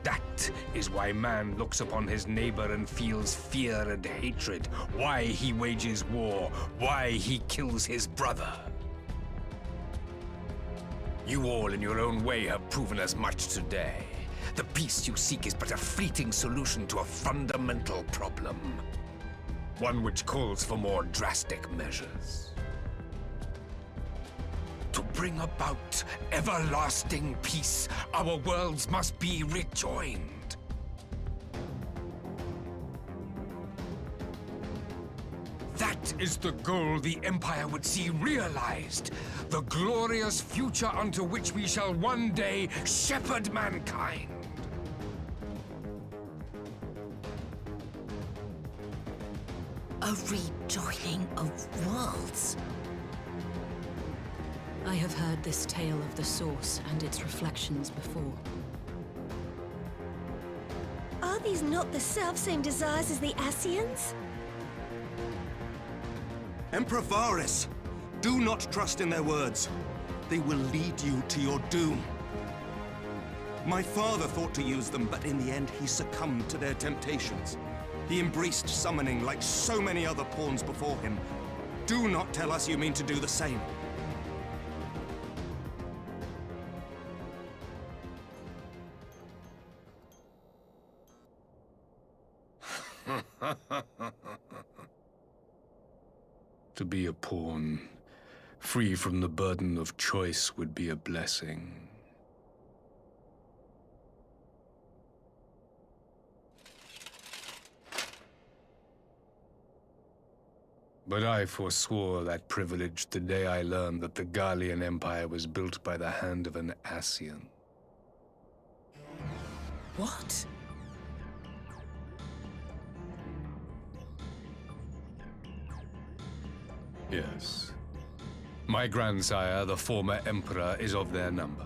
That That is why man looks upon his neighbor and feels fear and hatred, why he wages war, why he kills his brother. You all in your own way have proven as much today. The peace you seek is but a fleeting solution to a fundamental problem. One which calls for more drastic measures. To bring about everlasting peace, our worlds must be rejoined. That is the goal the Empire would see realized. The glorious future unto which we shall one day shepherd mankind. A rejoining of worlds. I have heard this tale of the Source and its reflections before. Are these not the self-same desires as the Ascians? Emperor Varys, do not trust in their words. They will lead you to your doom. My father thought to use them, but in the end he succumbed to their temptations. He embraced summoning like so many other pawns before him. Do not tell us you mean to do the same. To be a pawn, free from the burden of choice, would be a blessing. But I forswore that privilege the day I learned that the Garlean Empire was built by the hand of an Ascian. What? Yes. My grandsire, the former Emperor, is of their number.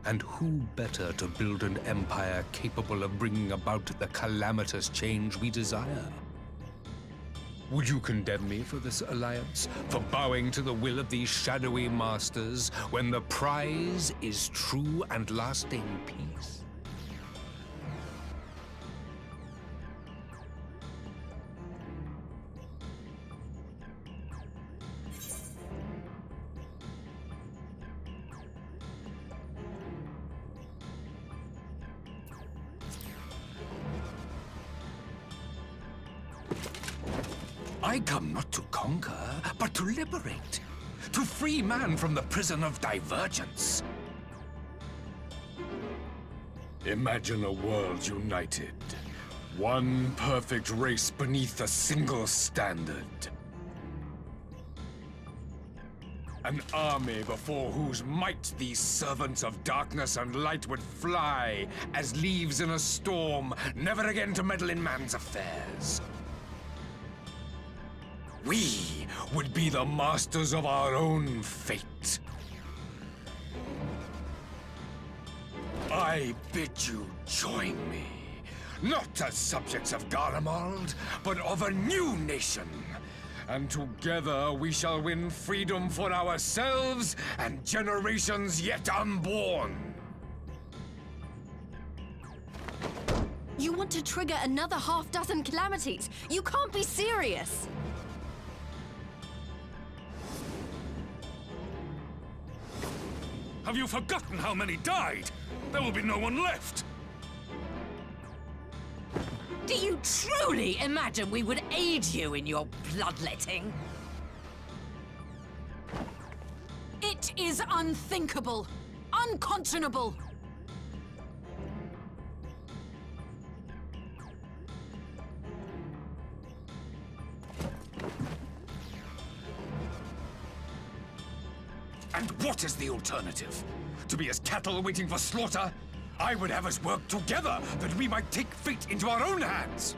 And who better to build an empire capable of bringing about the calamitous change we desire? Would you condemn me for this alliance? For bowing to the will of these shadowy masters, when the prize is true and lasting peace? I come not to conquer, but to liberate. To free man from the prison of divergence. Imagine a world united. One perfect race beneath a single standard. An army before whose might these servants of darkness and light would fly as leaves in a storm, never again to meddle in man's affairs. We would be the masters of our own fate. I bid you join me, not as subjects of Garlemald, but of a new nation. And together we shall win freedom for ourselves and generations yet unborn. You want to trigger another half-dozen calamities? You can't be serious! Have you forgotten how many died? There will be no one left! Do you truly imagine we would aid you in your bloodletting? It is unthinkable! Unconscionable! And what is the alternative? To be as cattle waiting for slaughter? I would have us work together, that we might take fate into our own hands!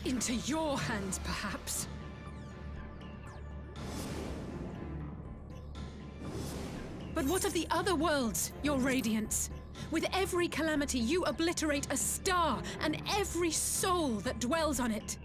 Into your hands, perhaps? But what of the other worlds, your radiance? With every calamity, you obliterate a star and every soul that dwells on it.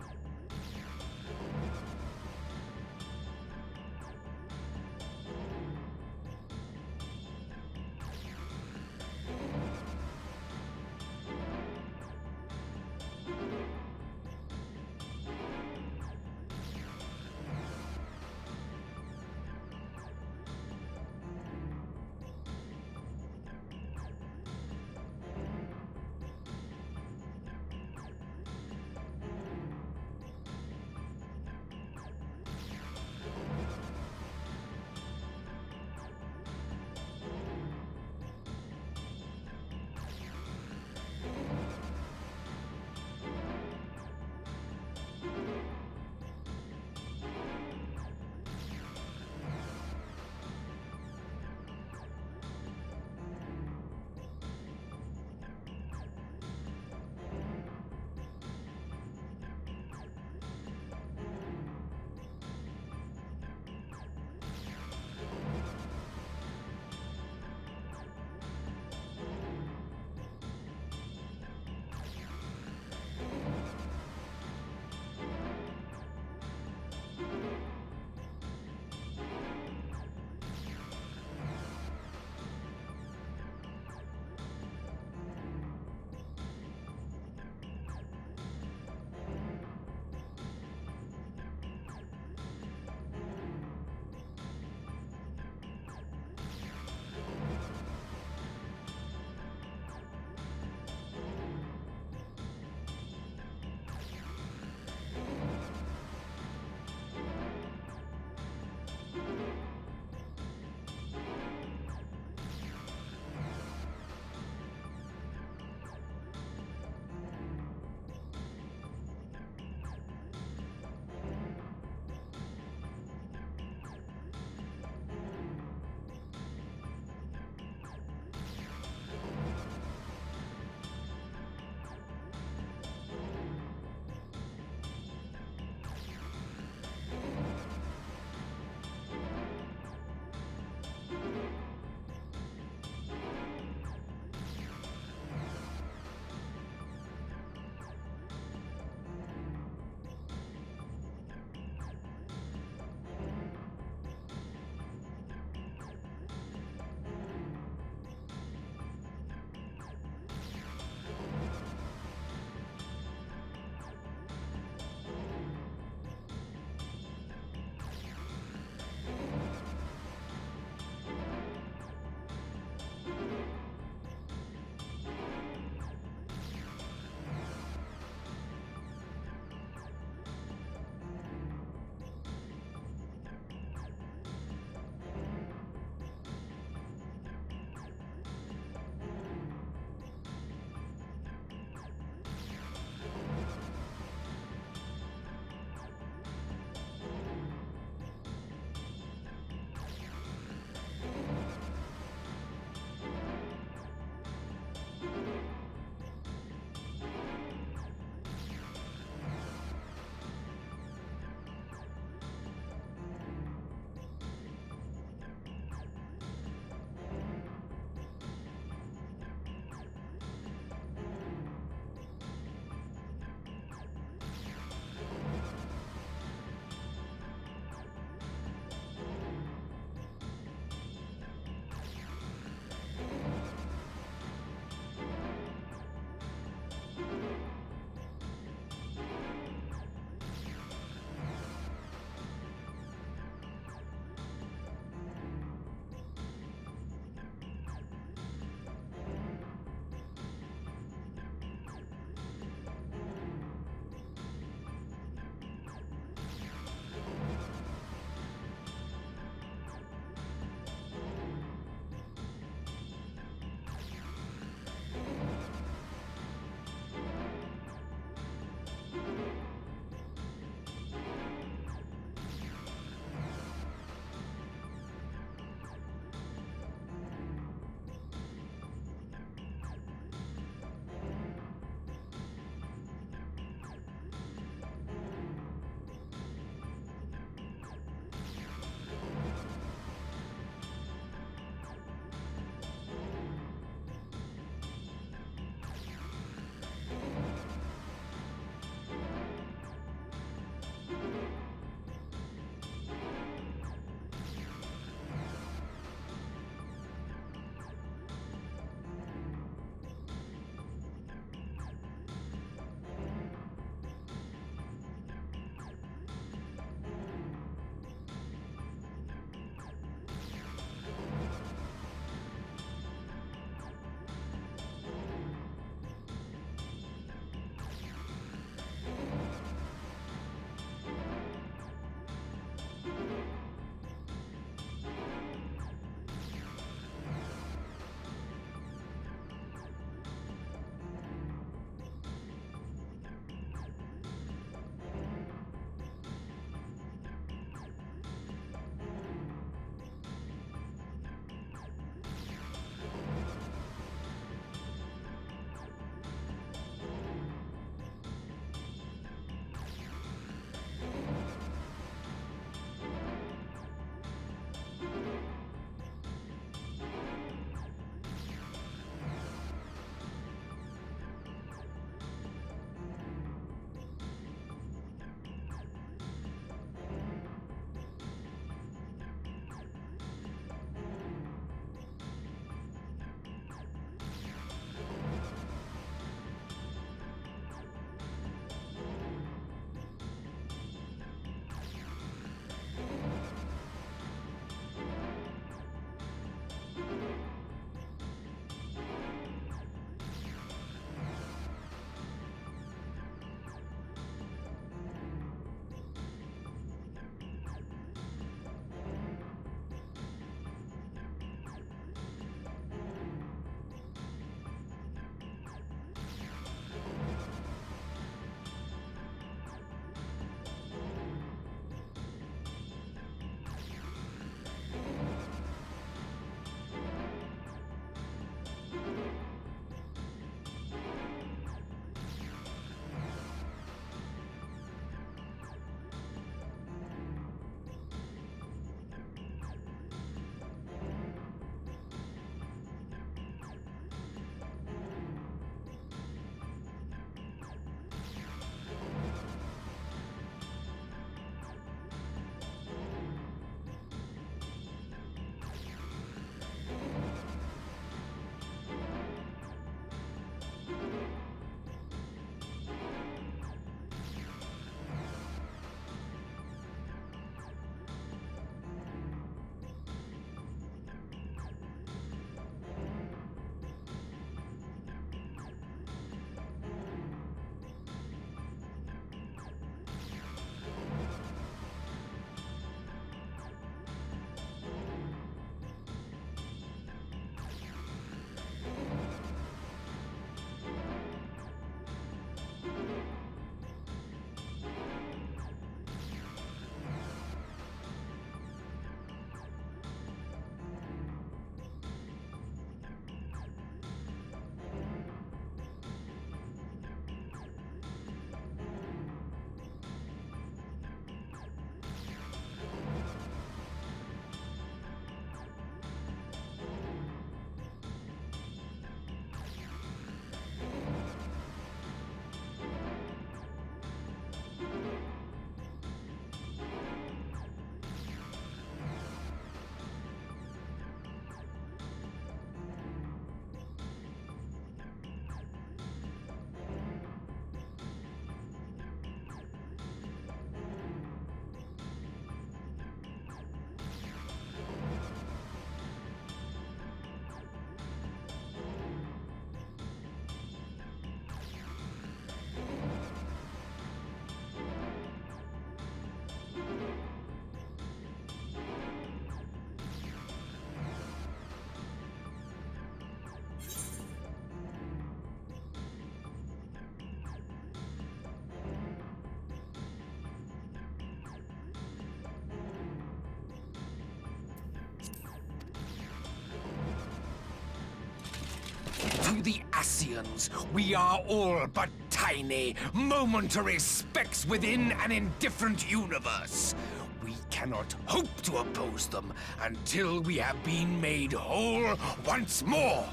the Ascians, we are all but tiny, momentary specks within an indifferent universe. We cannot hope to oppose them until we have been made whole once more.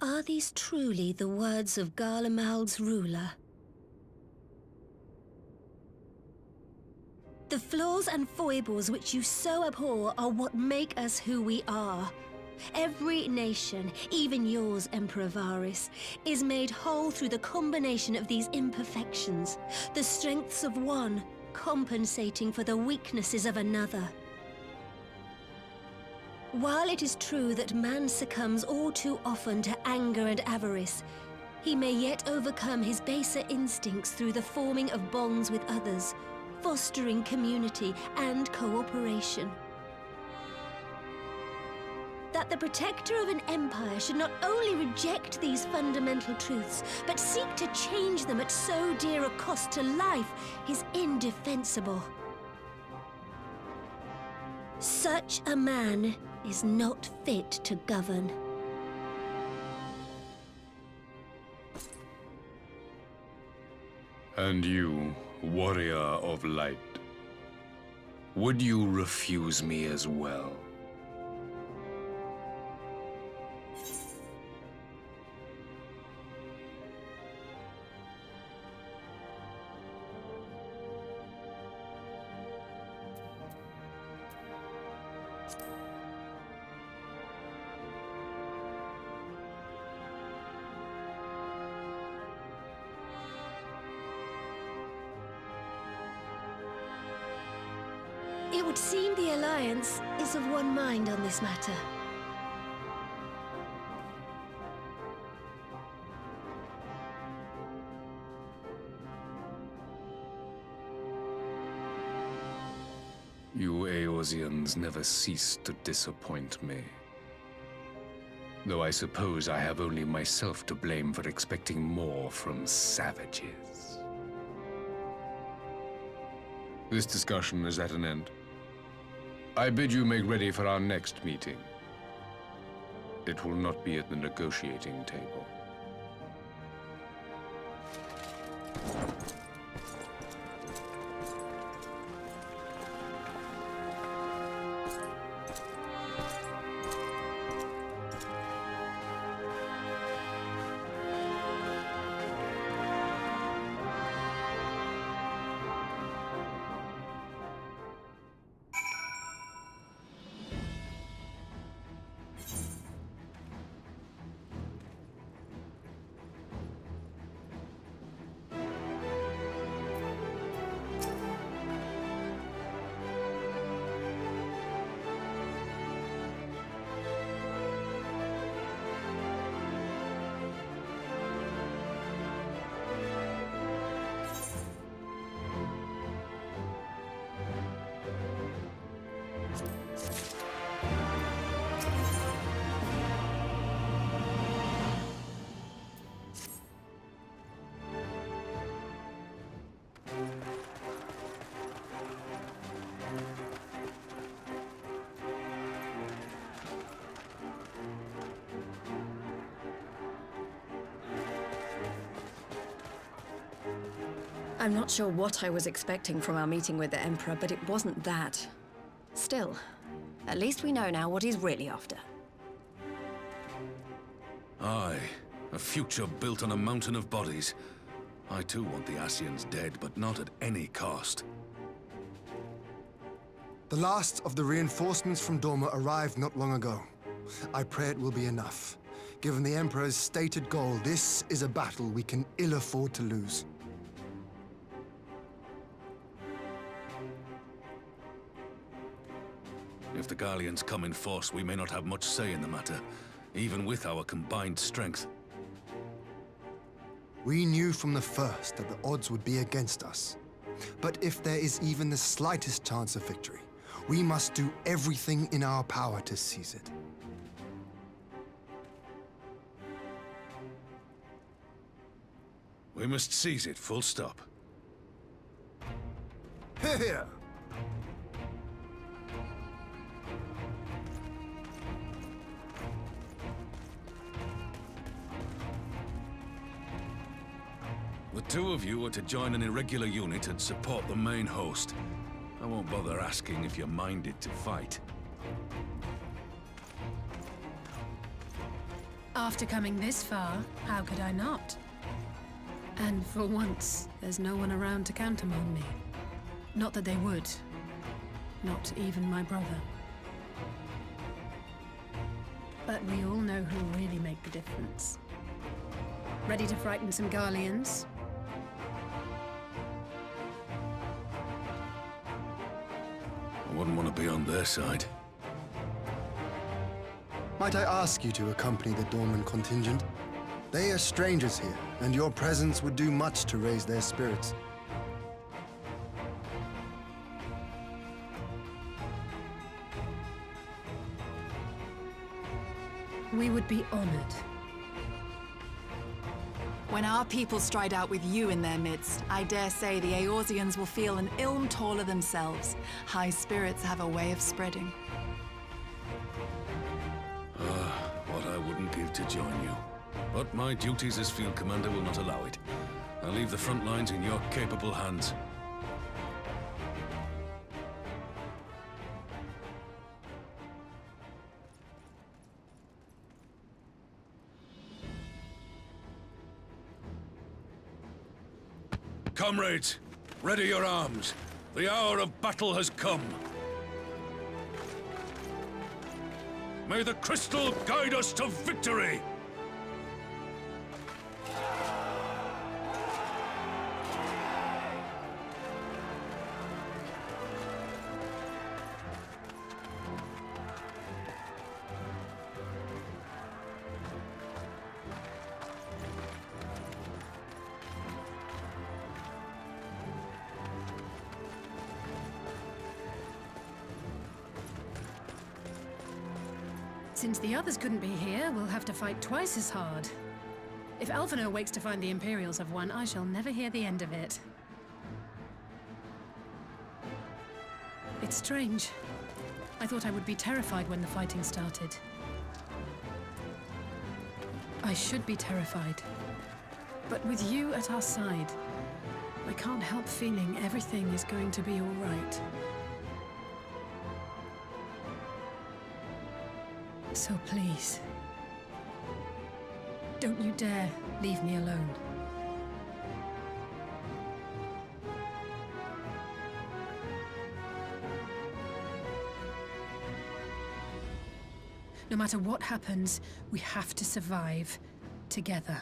Are these truly the words of Garlemald's ruler? The flaws and foibles which you so abhor are what make us who we are. Every nation, even yours, Emperor Varys, is made whole through the combination of these imperfections, the strengths of one compensating for the weaknesses of another. While it is true that man succumbs all too often to anger and avarice, he may yet overcome his baser instincts through the forming of bonds with others, fostering community and cooperation. That the protector of an empire should not only reject these fundamental truths, but seek to change them at so dear a cost to life is indefensible. Such a man is not fit to govern. And you, warrior of light, would you refuse me as well? It would seem the Alliance is of one mind on this matter. You Eorzeans never cease to disappoint me. Though I suppose I have only myself to blame for expecting more from savages. This discussion is at an end. I bid you make ready for our next meeting. It will not be at the negotiating table. I'm not sure what I was expecting from our meeting with the Emperor, but it wasn't that. Still, at least we know now what he's really after. Aye, a future built on a mountain of bodies. I too want the Ascians dead, but not at any cost. The last of the reinforcements from Dorma arrived not long ago. I pray it will be enough. Given the Emperor's stated goal, this is a battle we can ill afford to lose. If the Gallians come in force, we may not have much say in the matter, even with our combined strength. We knew from the first that the odds would be against us. But if there is even the slightest chance of victory, we must do everything in our power to seize it. We must seize it, full stop. Here! The two of you are to join an irregular unit and support the main host. I won't bother asking if you're minded to fight. After coming this far, how could I not? And for once, there's no one around to countermand me. Not that they would. Not even my brother. But we all know who really make the difference. Ready to frighten some Garleans? I wouldn't want to be on their side. Might I ask you to accompany the Dorman contingent? They are strangers here, and your presence would do much to raise their spirits. We would be honored. When our people stride out with you in their midst, I dare say the Eorzeans will feel an ilm taller themselves. High spirits have a way of spreading. What I wouldn't give to join you. But my duties as field commander will not allow it. I'll leave the front lines in your capable hands. Comrades, ready your arms. The hour of battle has come. May the crystal guide us to victory! Since the others couldn't be here, we'll have to fight twice as hard. If Alphinaud wakes to find the Imperials have won, I shall never hear the end of it. It's strange. I thought I would be terrified when the fighting started. I should be terrified. But with you at our side, I can't help feeling everything is going to be all right. So please, don't you dare leave me alone. No matter what happens, we have to survive together.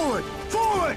Forward! Forward!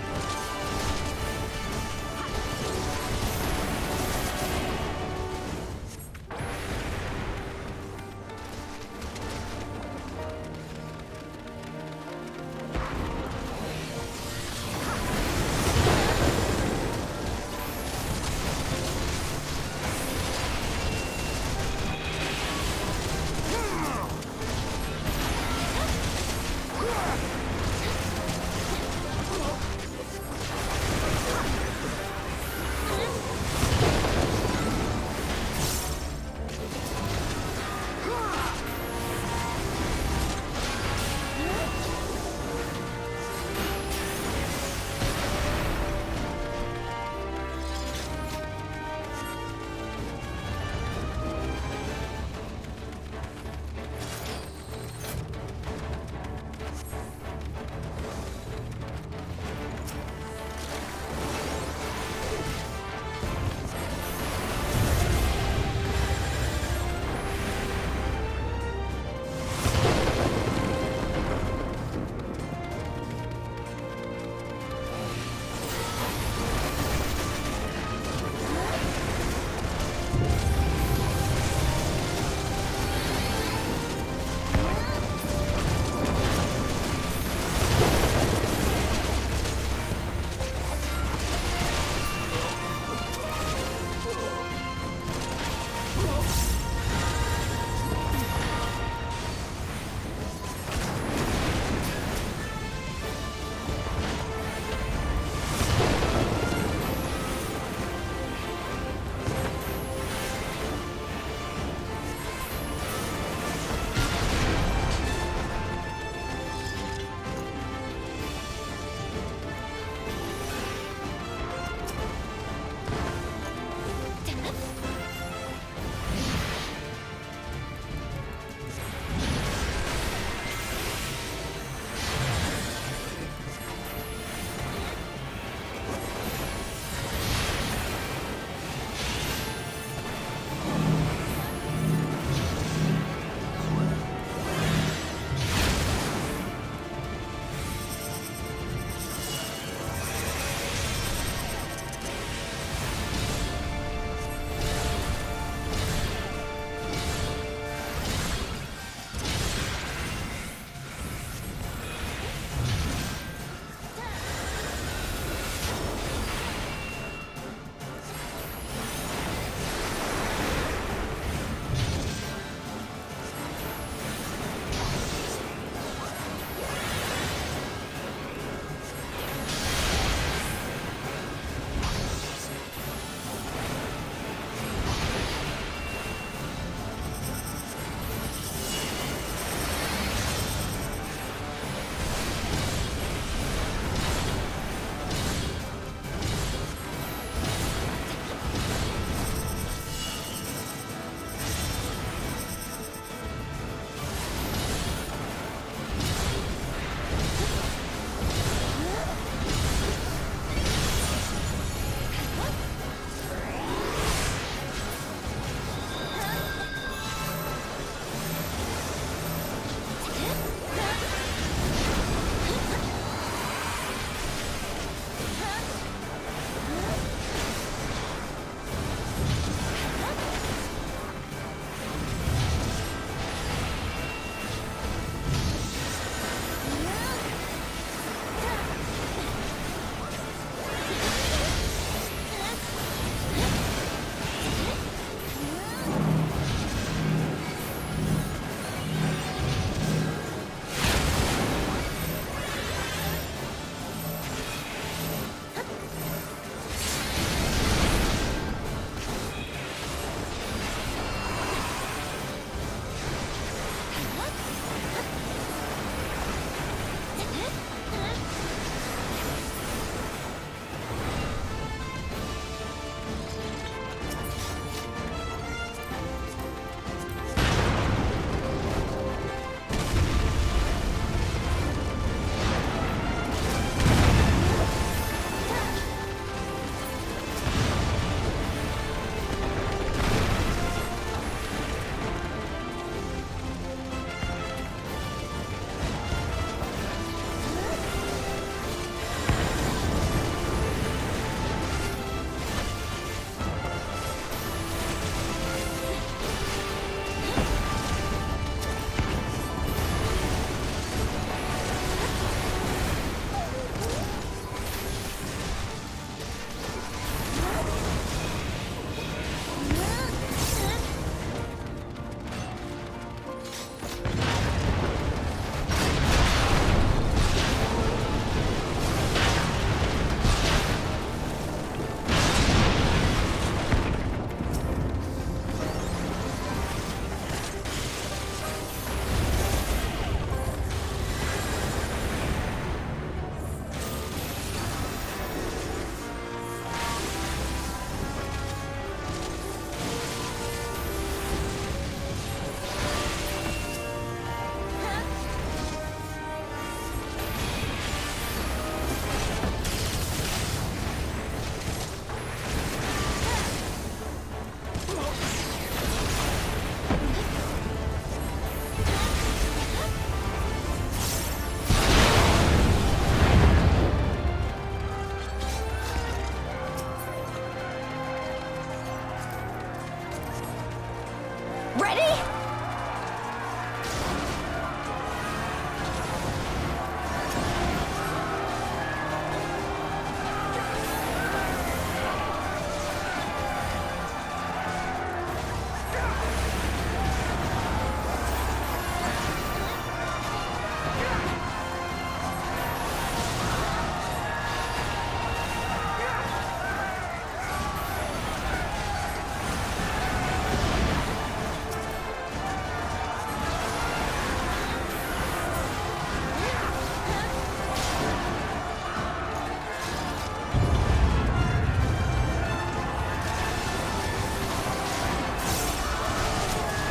Ready?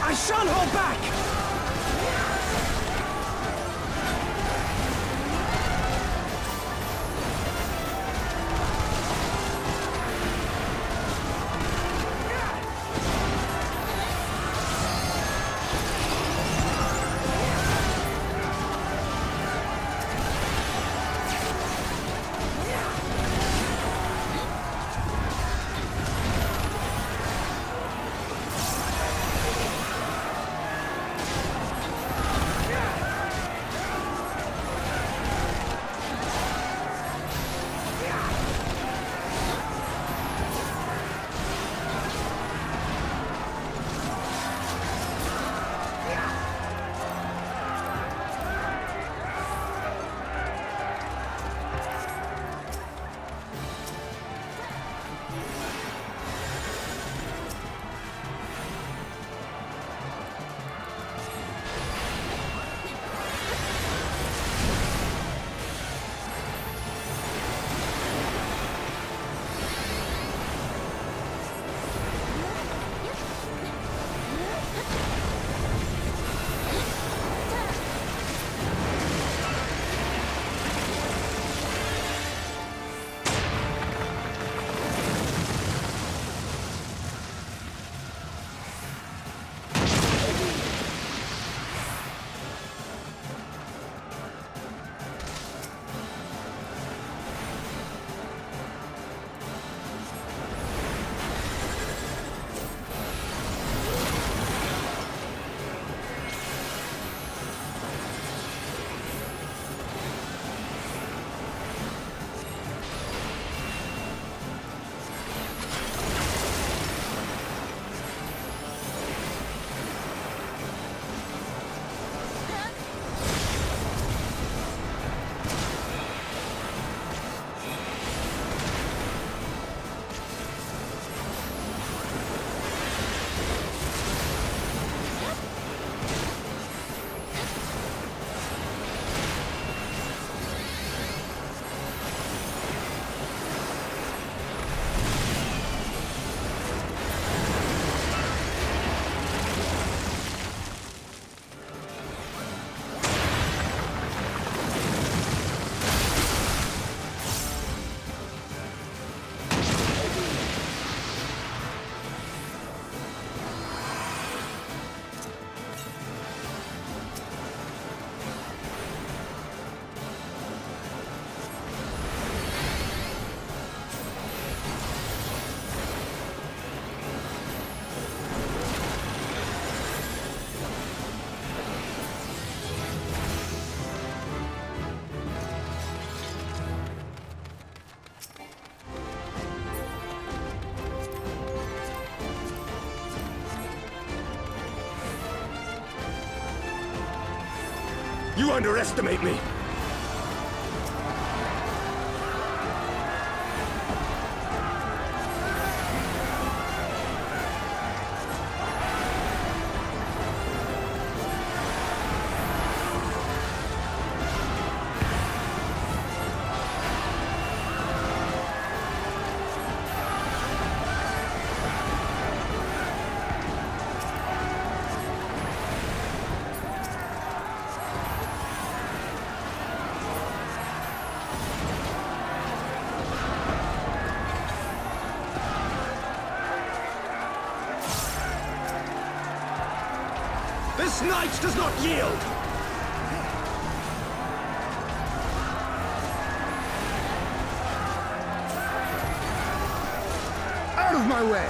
I shan't hold back! You underestimate me! This knight does not yield! Out of my way!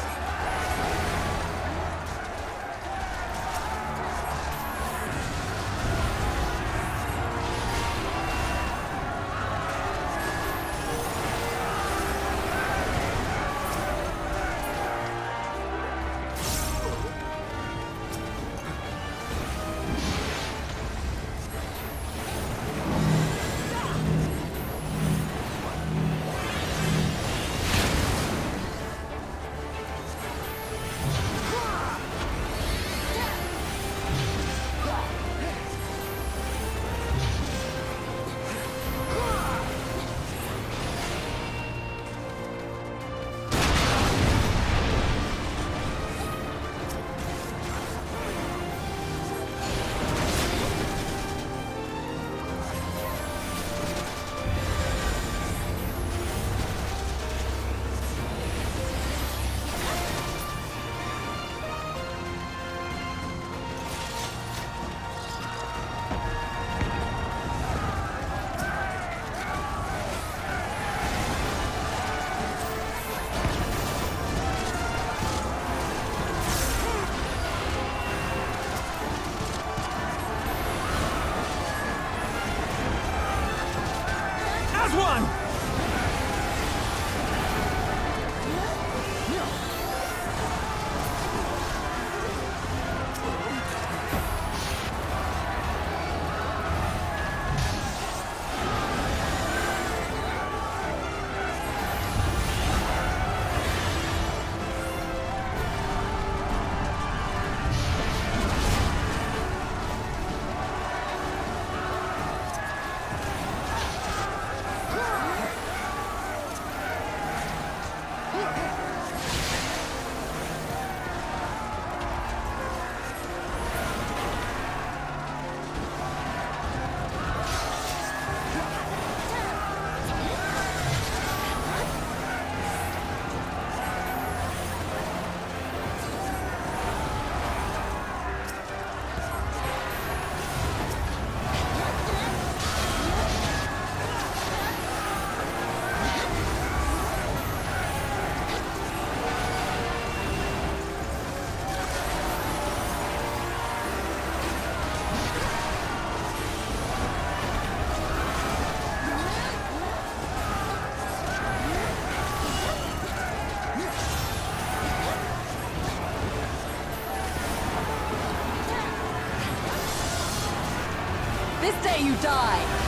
This day you die!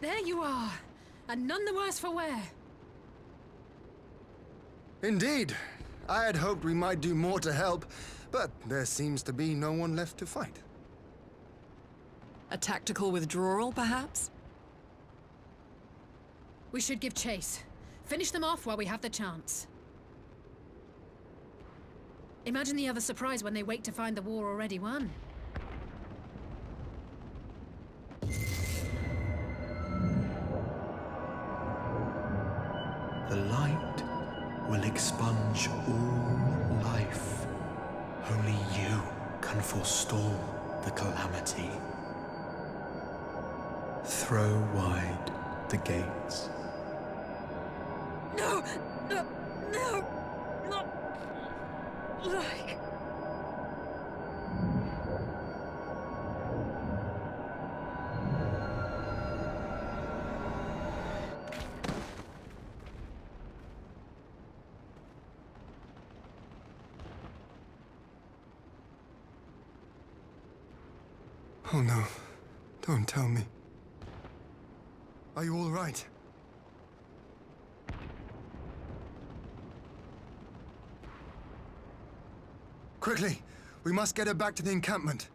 There you are, and none the worse for wear. Indeed. I had hoped we might do more to help, but there seems to be no one left to fight. A tactical withdrawal, perhaps? We should give chase. Finish them off while we have the chance. Imagine the other surprise when they wake to find the war already won. The light will expunge all life. Only you can forestall the calamity. Throw wide the gates. No! No! No! Not like... Oh no. Don't tell me. Are you all right? Quickly! We must get her back to the encampment.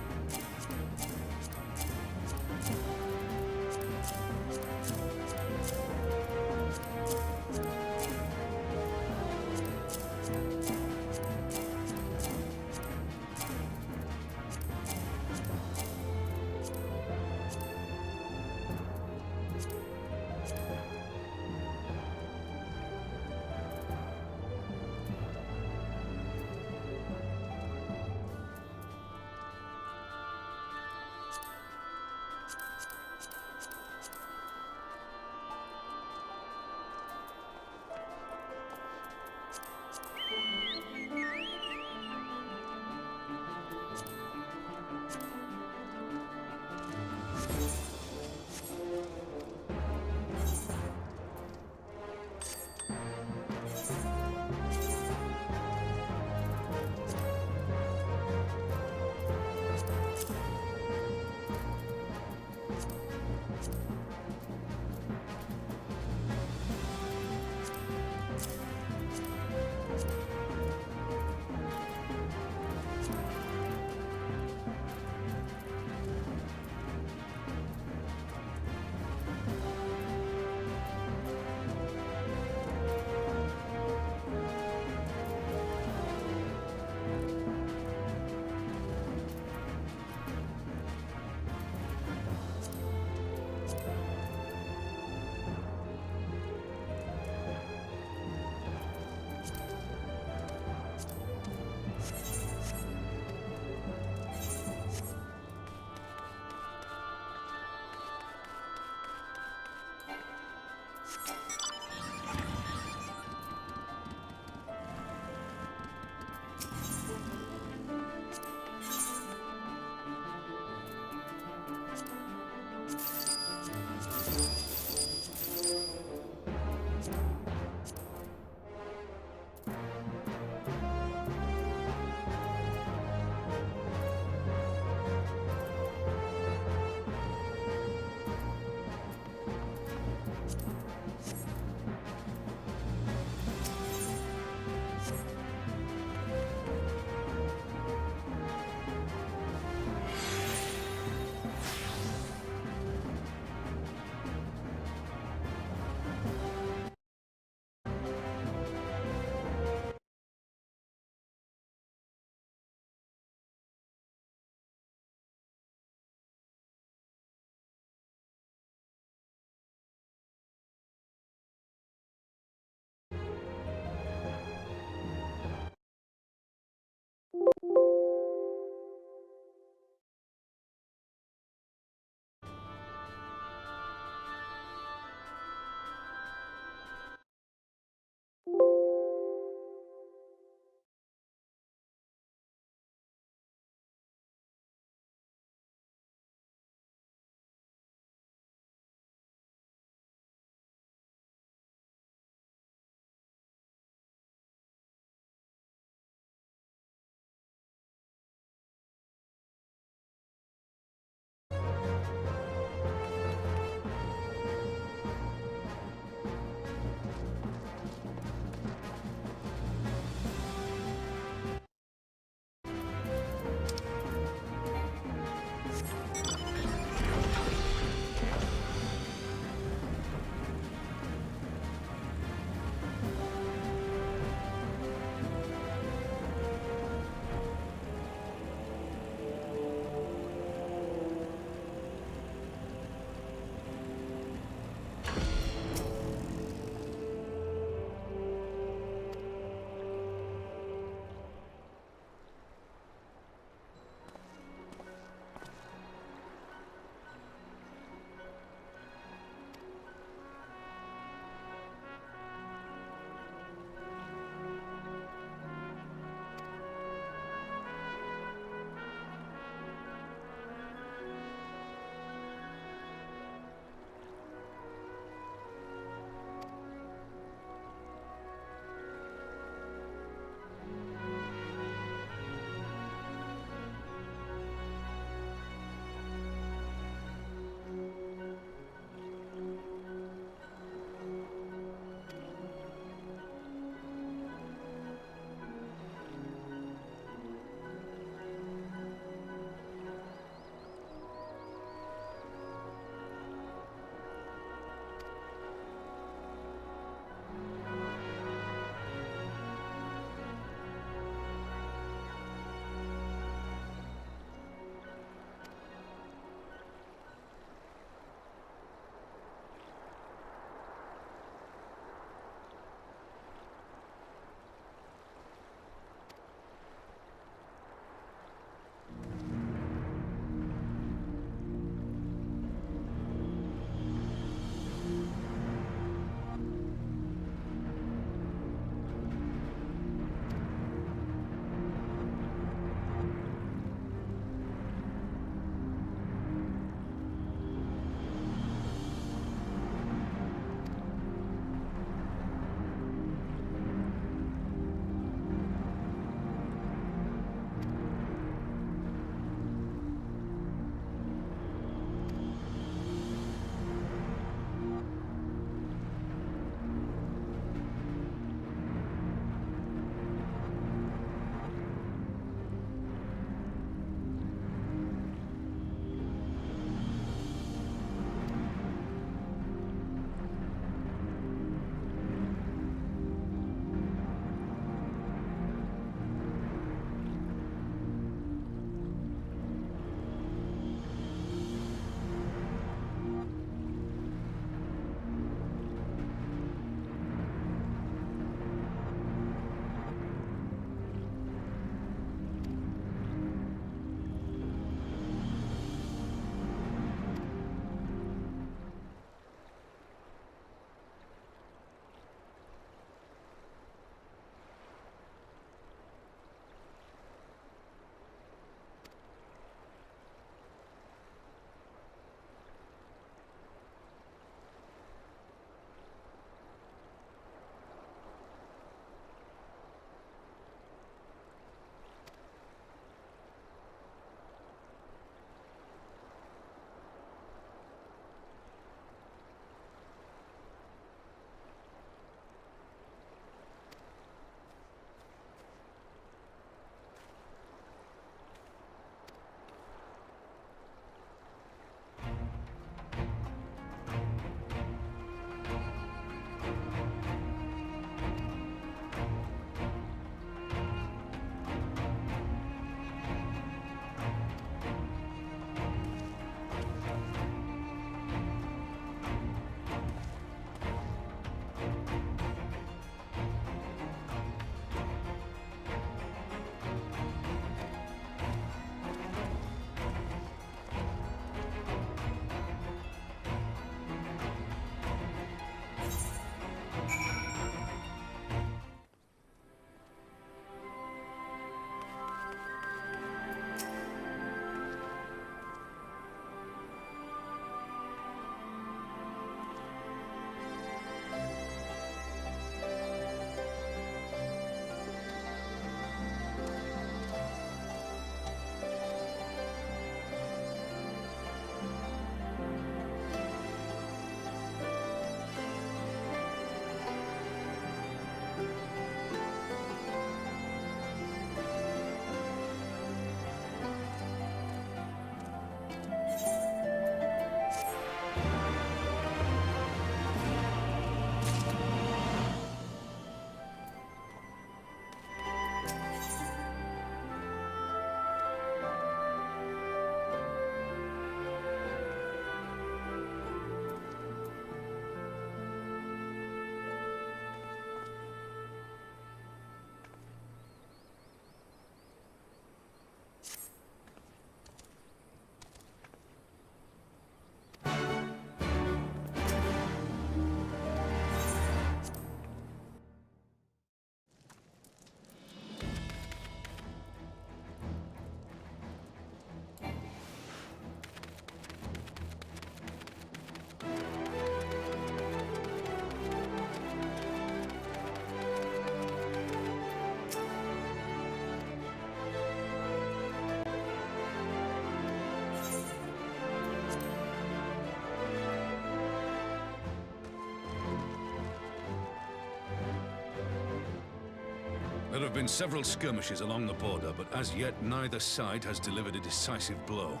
There have been several skirmishes along the border, but as yet neither side has delivered a decisive blow.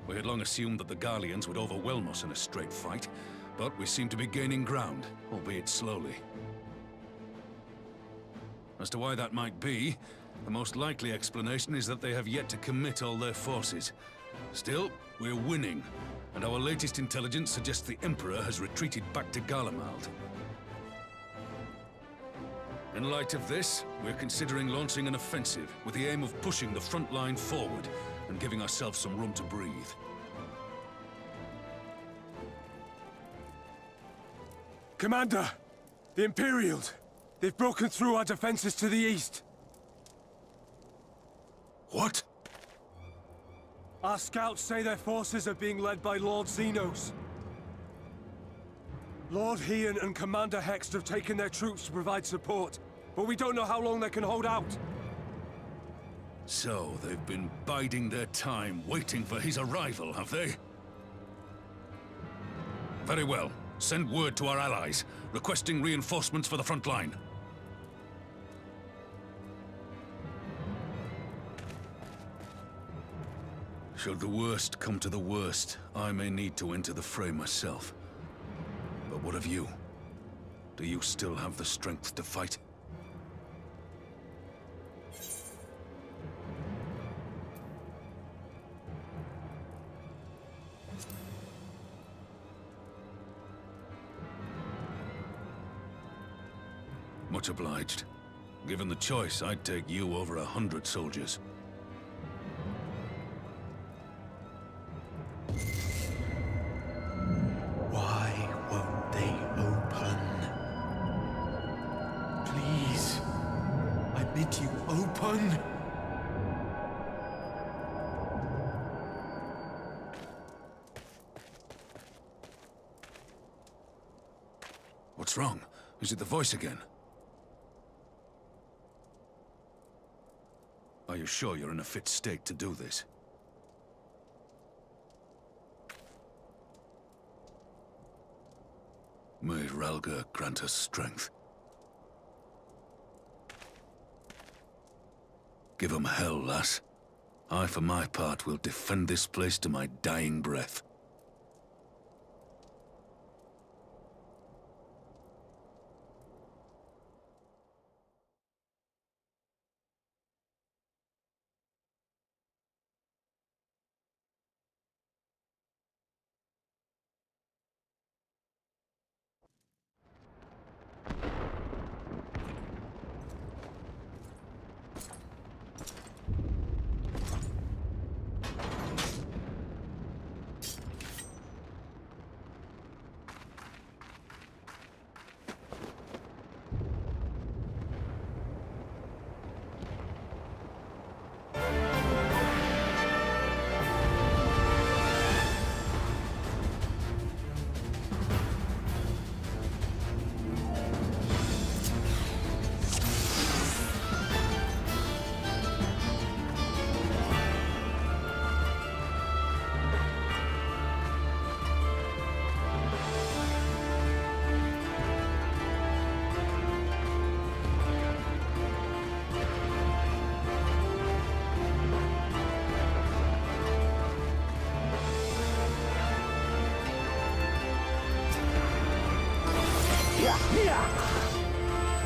We had long assumed that the Garleans would overwhelm us in a straight fight, but we seem to be gaining ground, albeit slowly. As to why that might be, the most likely explanation is that they have yet to commit all their forces. Still, we're winning, and our latest intelligence suggests the Emperor has retreated back to Garlemald. In light of this, we're considering launching an offensive with the aim of pushing the front line forward and giving ourselves some room to breathe. Commander! The Imperials! They've broken through our defenses to the east! What? Our scouts say their forces are being led by Lord Xenos. Lord Hien and Commander Hext have taken their troops to provide support, but we don't know how long they can hold out. So, they've been biding their time, waiting for his arrival, have they? Very well. Send word to our allies, requesting reinforcements for the front line. Should the worst come to the worst, I may need to enter the fray myself. But what of you? Do you still have the strength to fight? Much obliged. Given the choice, I'd take you over 100 soldiers. Why won't they open? Please, I bid you open! What's wrong? Is it the voice again? Are you sure you're in a fit state to do this? May Ralga grant us strength. Give 'em hell, lass. I, for my part, will defend this place to my dying breath.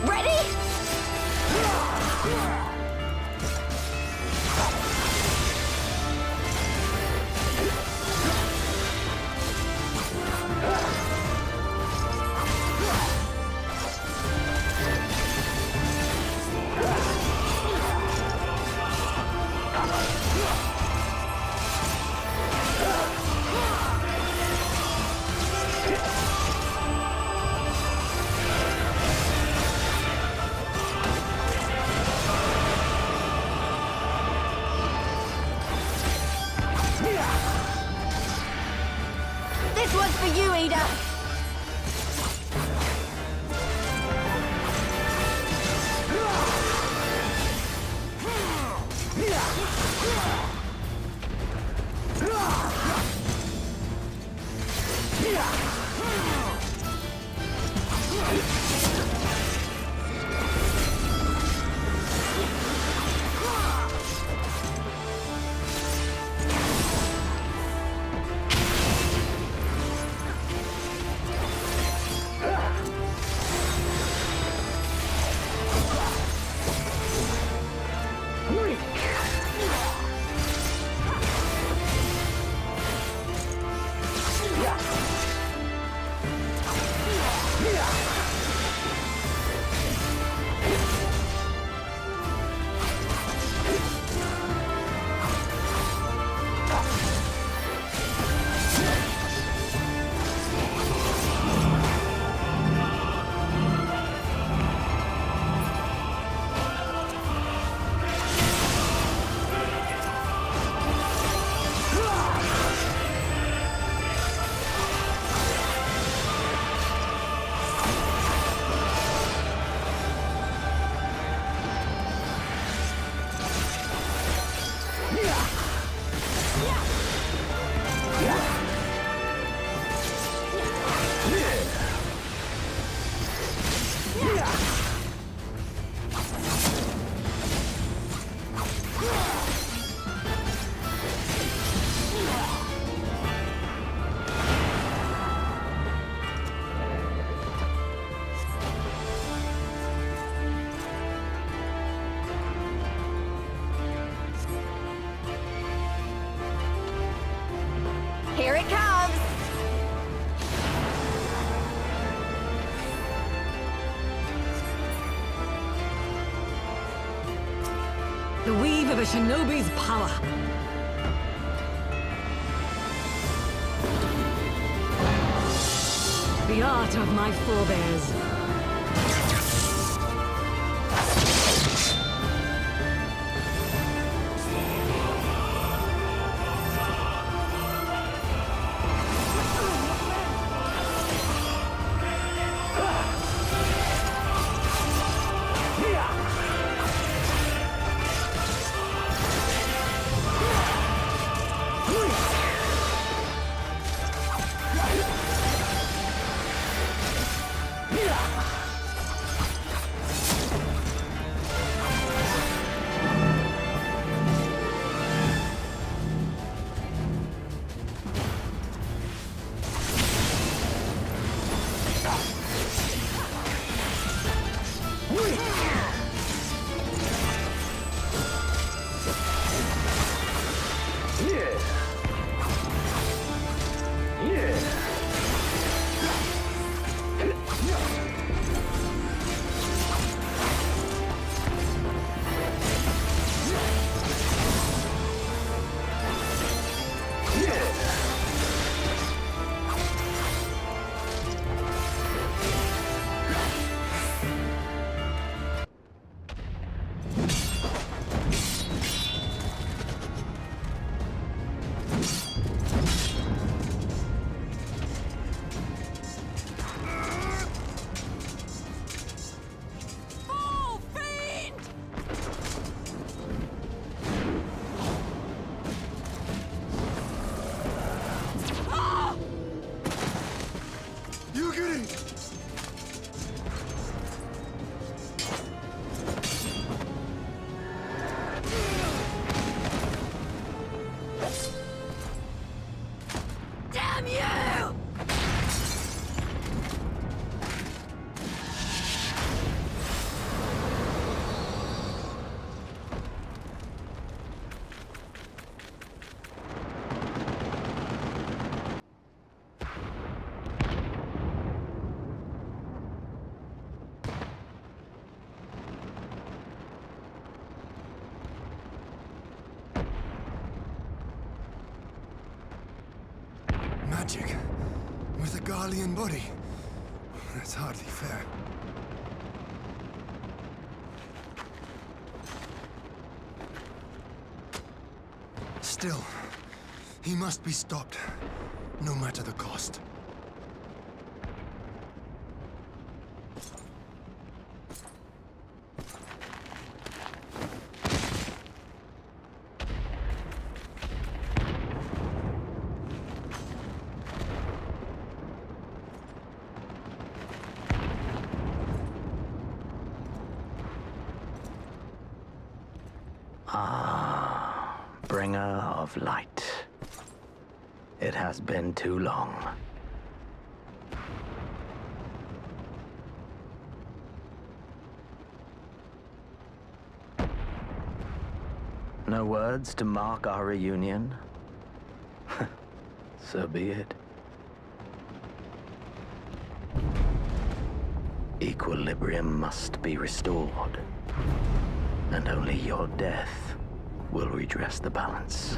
Ready? This one's for you, Ada. The weave of a shinobi's power. The art of my forebears. Damn you! Magic. With a Garlean body. That's hardly fair. Still, he must be stopped, no matter the cost. Bringer of light. It has been too long. No words to mark our reunion? So be it. Equilibrium must be restored, and only your death will redress the balance.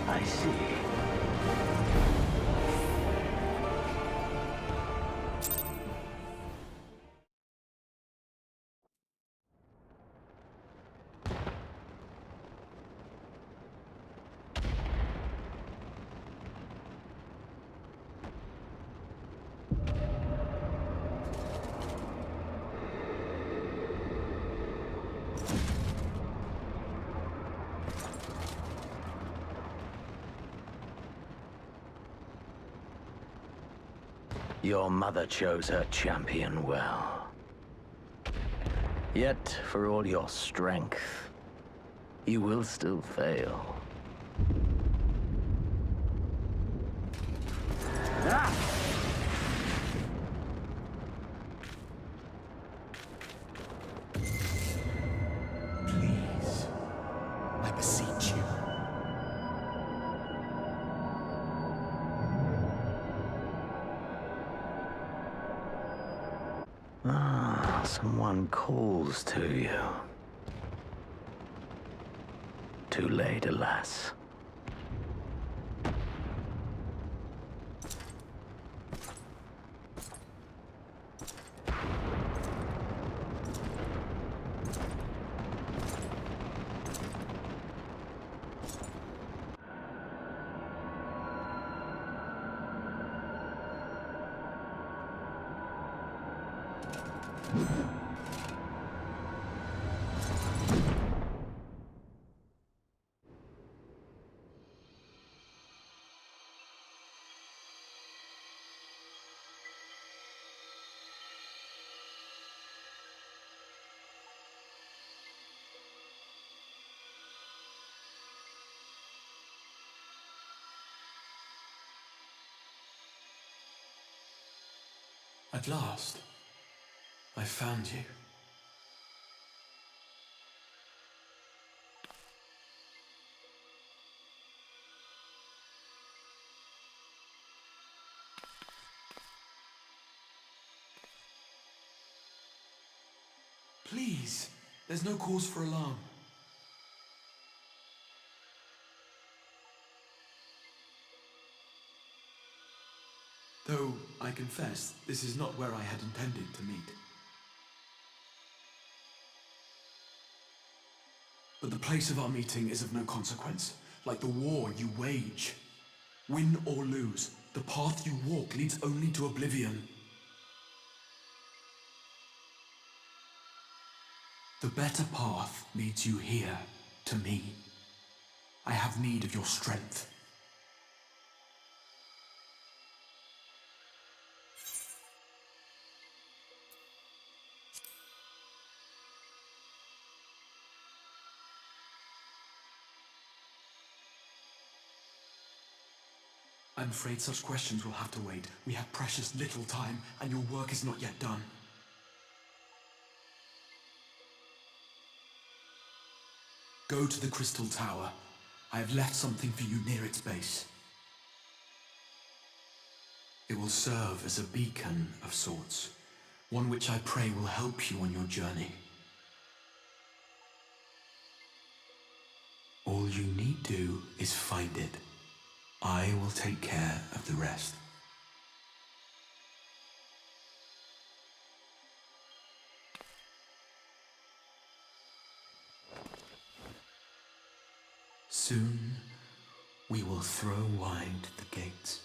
I see. Your mother chose her champion well. Yet, for all your strength, you will still fail. Please, I beseech you. Someone calls to you. Too late, alas. At last, I found you. Please, there's no cause for alarm. Though, I confess, this is not where I had intended to meet. But the place of our meeting is of no consequence, like the war you wage. Win or lose, the path you walk leads only to oblivion. The better path leads you here, to me. I have need of your strength. I'm afraid such questions will have to wait. We have precious little time, and your work is not yet done. Go to the Crystal Tower. I have left something for you near its base. It will serve as a beacon of sorts, one which I pray will help you on your journey. All you need do is find it. I will take care of the rest. Soon, we will throw wide the gates.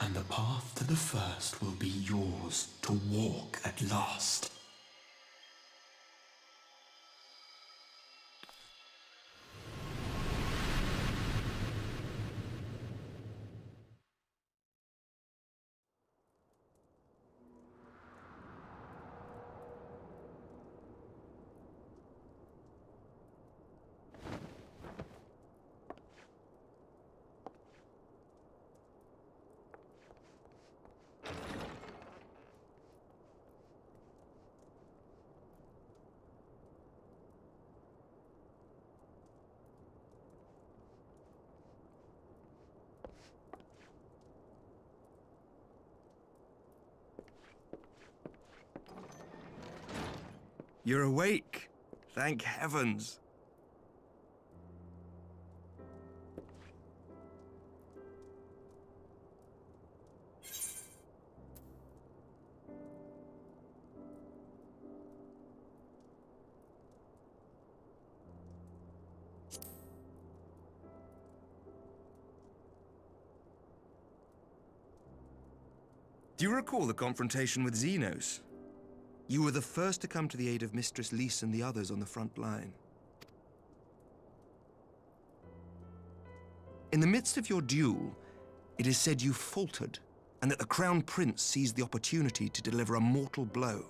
And the path to the first will be yours to walk at last. You're awake. Thank heavens. Do you recall the confrontation with Xenos? You were the first to come to the aid of Mistress Lys and the others on the front line. In the midst of your duel, it is said you faltered, and that the Crown Prince seized the opportunity to deliver a mortal blow.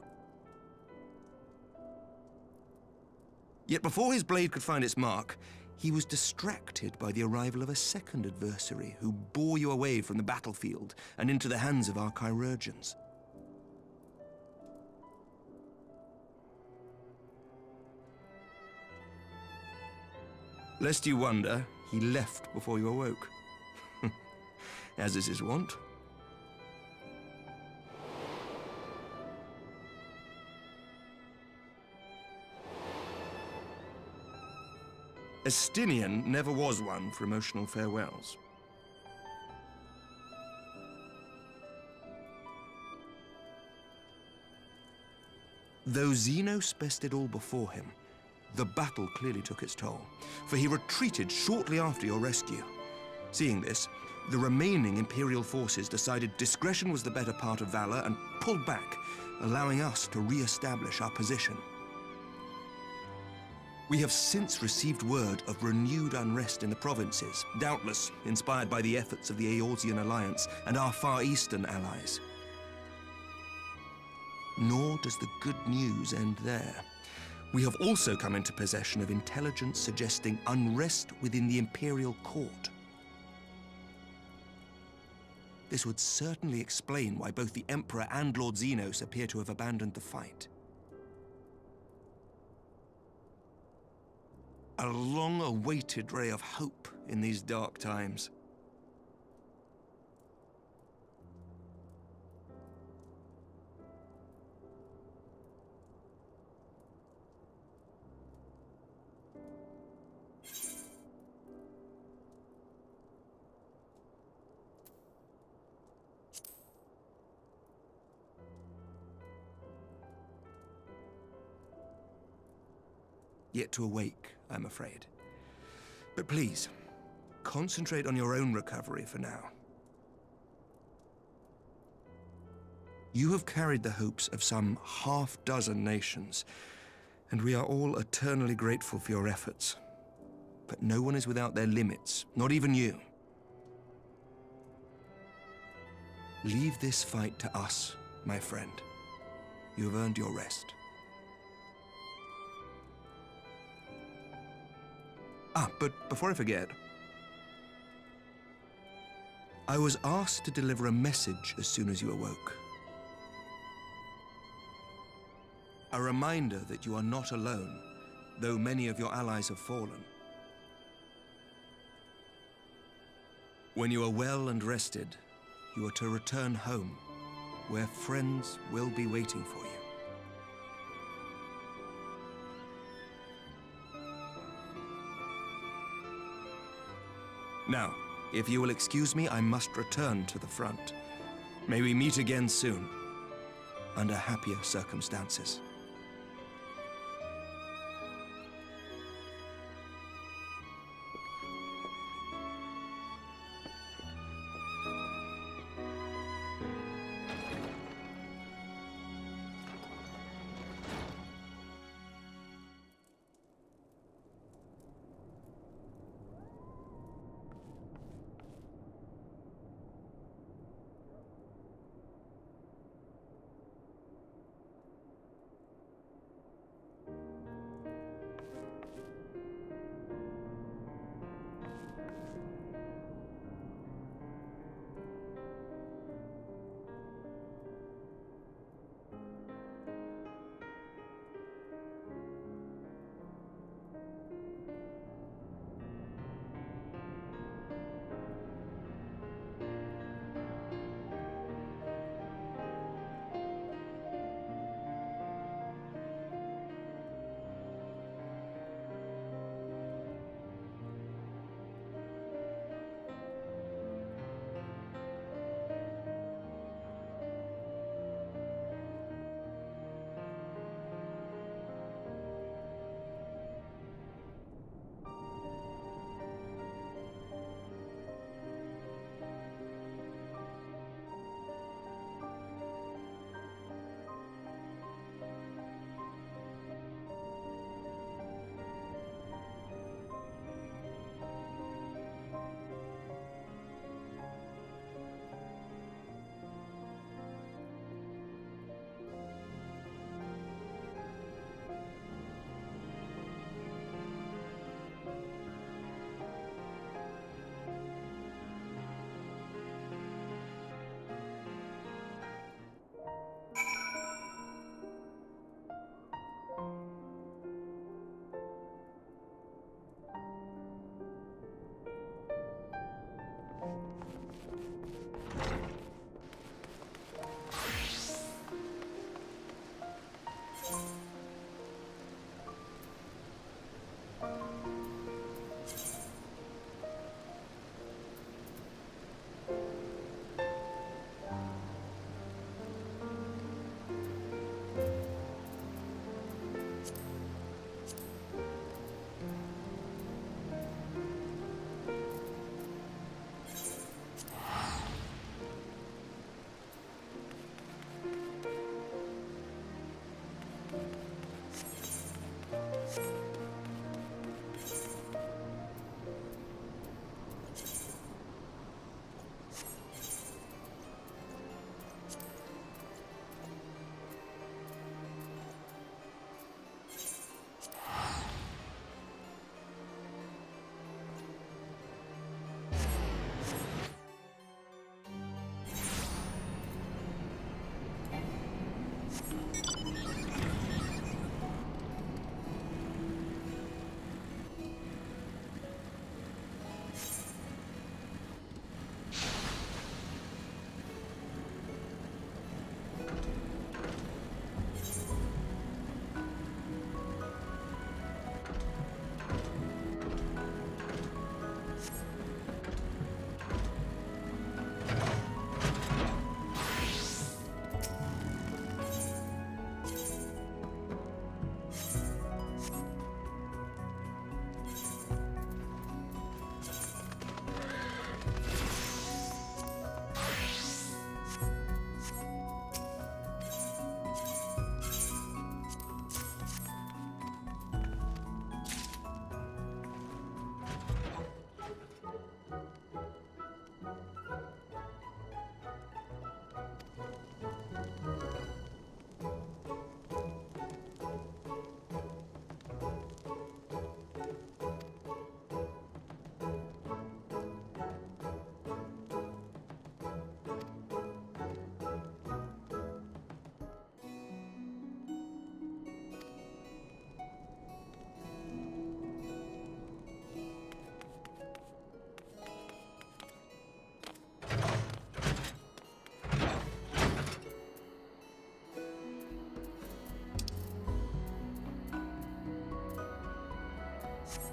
Yet before his blade could find its mark, he was distracted by the arrival of a second adversary who bore you away from the battlefield and into the hands of our chirurgeons. Lest you wonder, he left before you awoke. As is his wont. Estinian never was one for emotional farewells. Though Xenos bested all before him, the battle clearly took its toll, for he retreated shortly after your rescue. Seeing this, the remaining Imperial forces decided discretion was the better part of valor and pulled back, allowing us to re-establish our position. We have since received word of renewed unrest in the provinces, doubtless inspired by the efforts of the Eorzean Alliance and our Far Eastern allies. Nor does the good news end there. We have also come into possession of intelligence suggesting unrest within the Imperial Court. This would certainly explain why both the Emperor and Lord Xenos appear to have abandoned the fight. A long-awaited ray of hope in these dark times. Yet to awake, I'm afraid. But please, concentrate on your own recovery for now. You have carried the hopes of some half-dozen nations, and we are all eternally grateful for your efforts. But no one is without their limits, not even you. Leave this fight to us, my friend. You have earned your rest. But before I forget, I was asked to deliver a message as soon as you awoke. A reminder that you are not alone, though many of your allies have fallen. When you are well and rested, you are to return home, where friends will be waiting for you. Now, if you will excuse me, I must return to the front. May we meet again soon, under happier circumstances.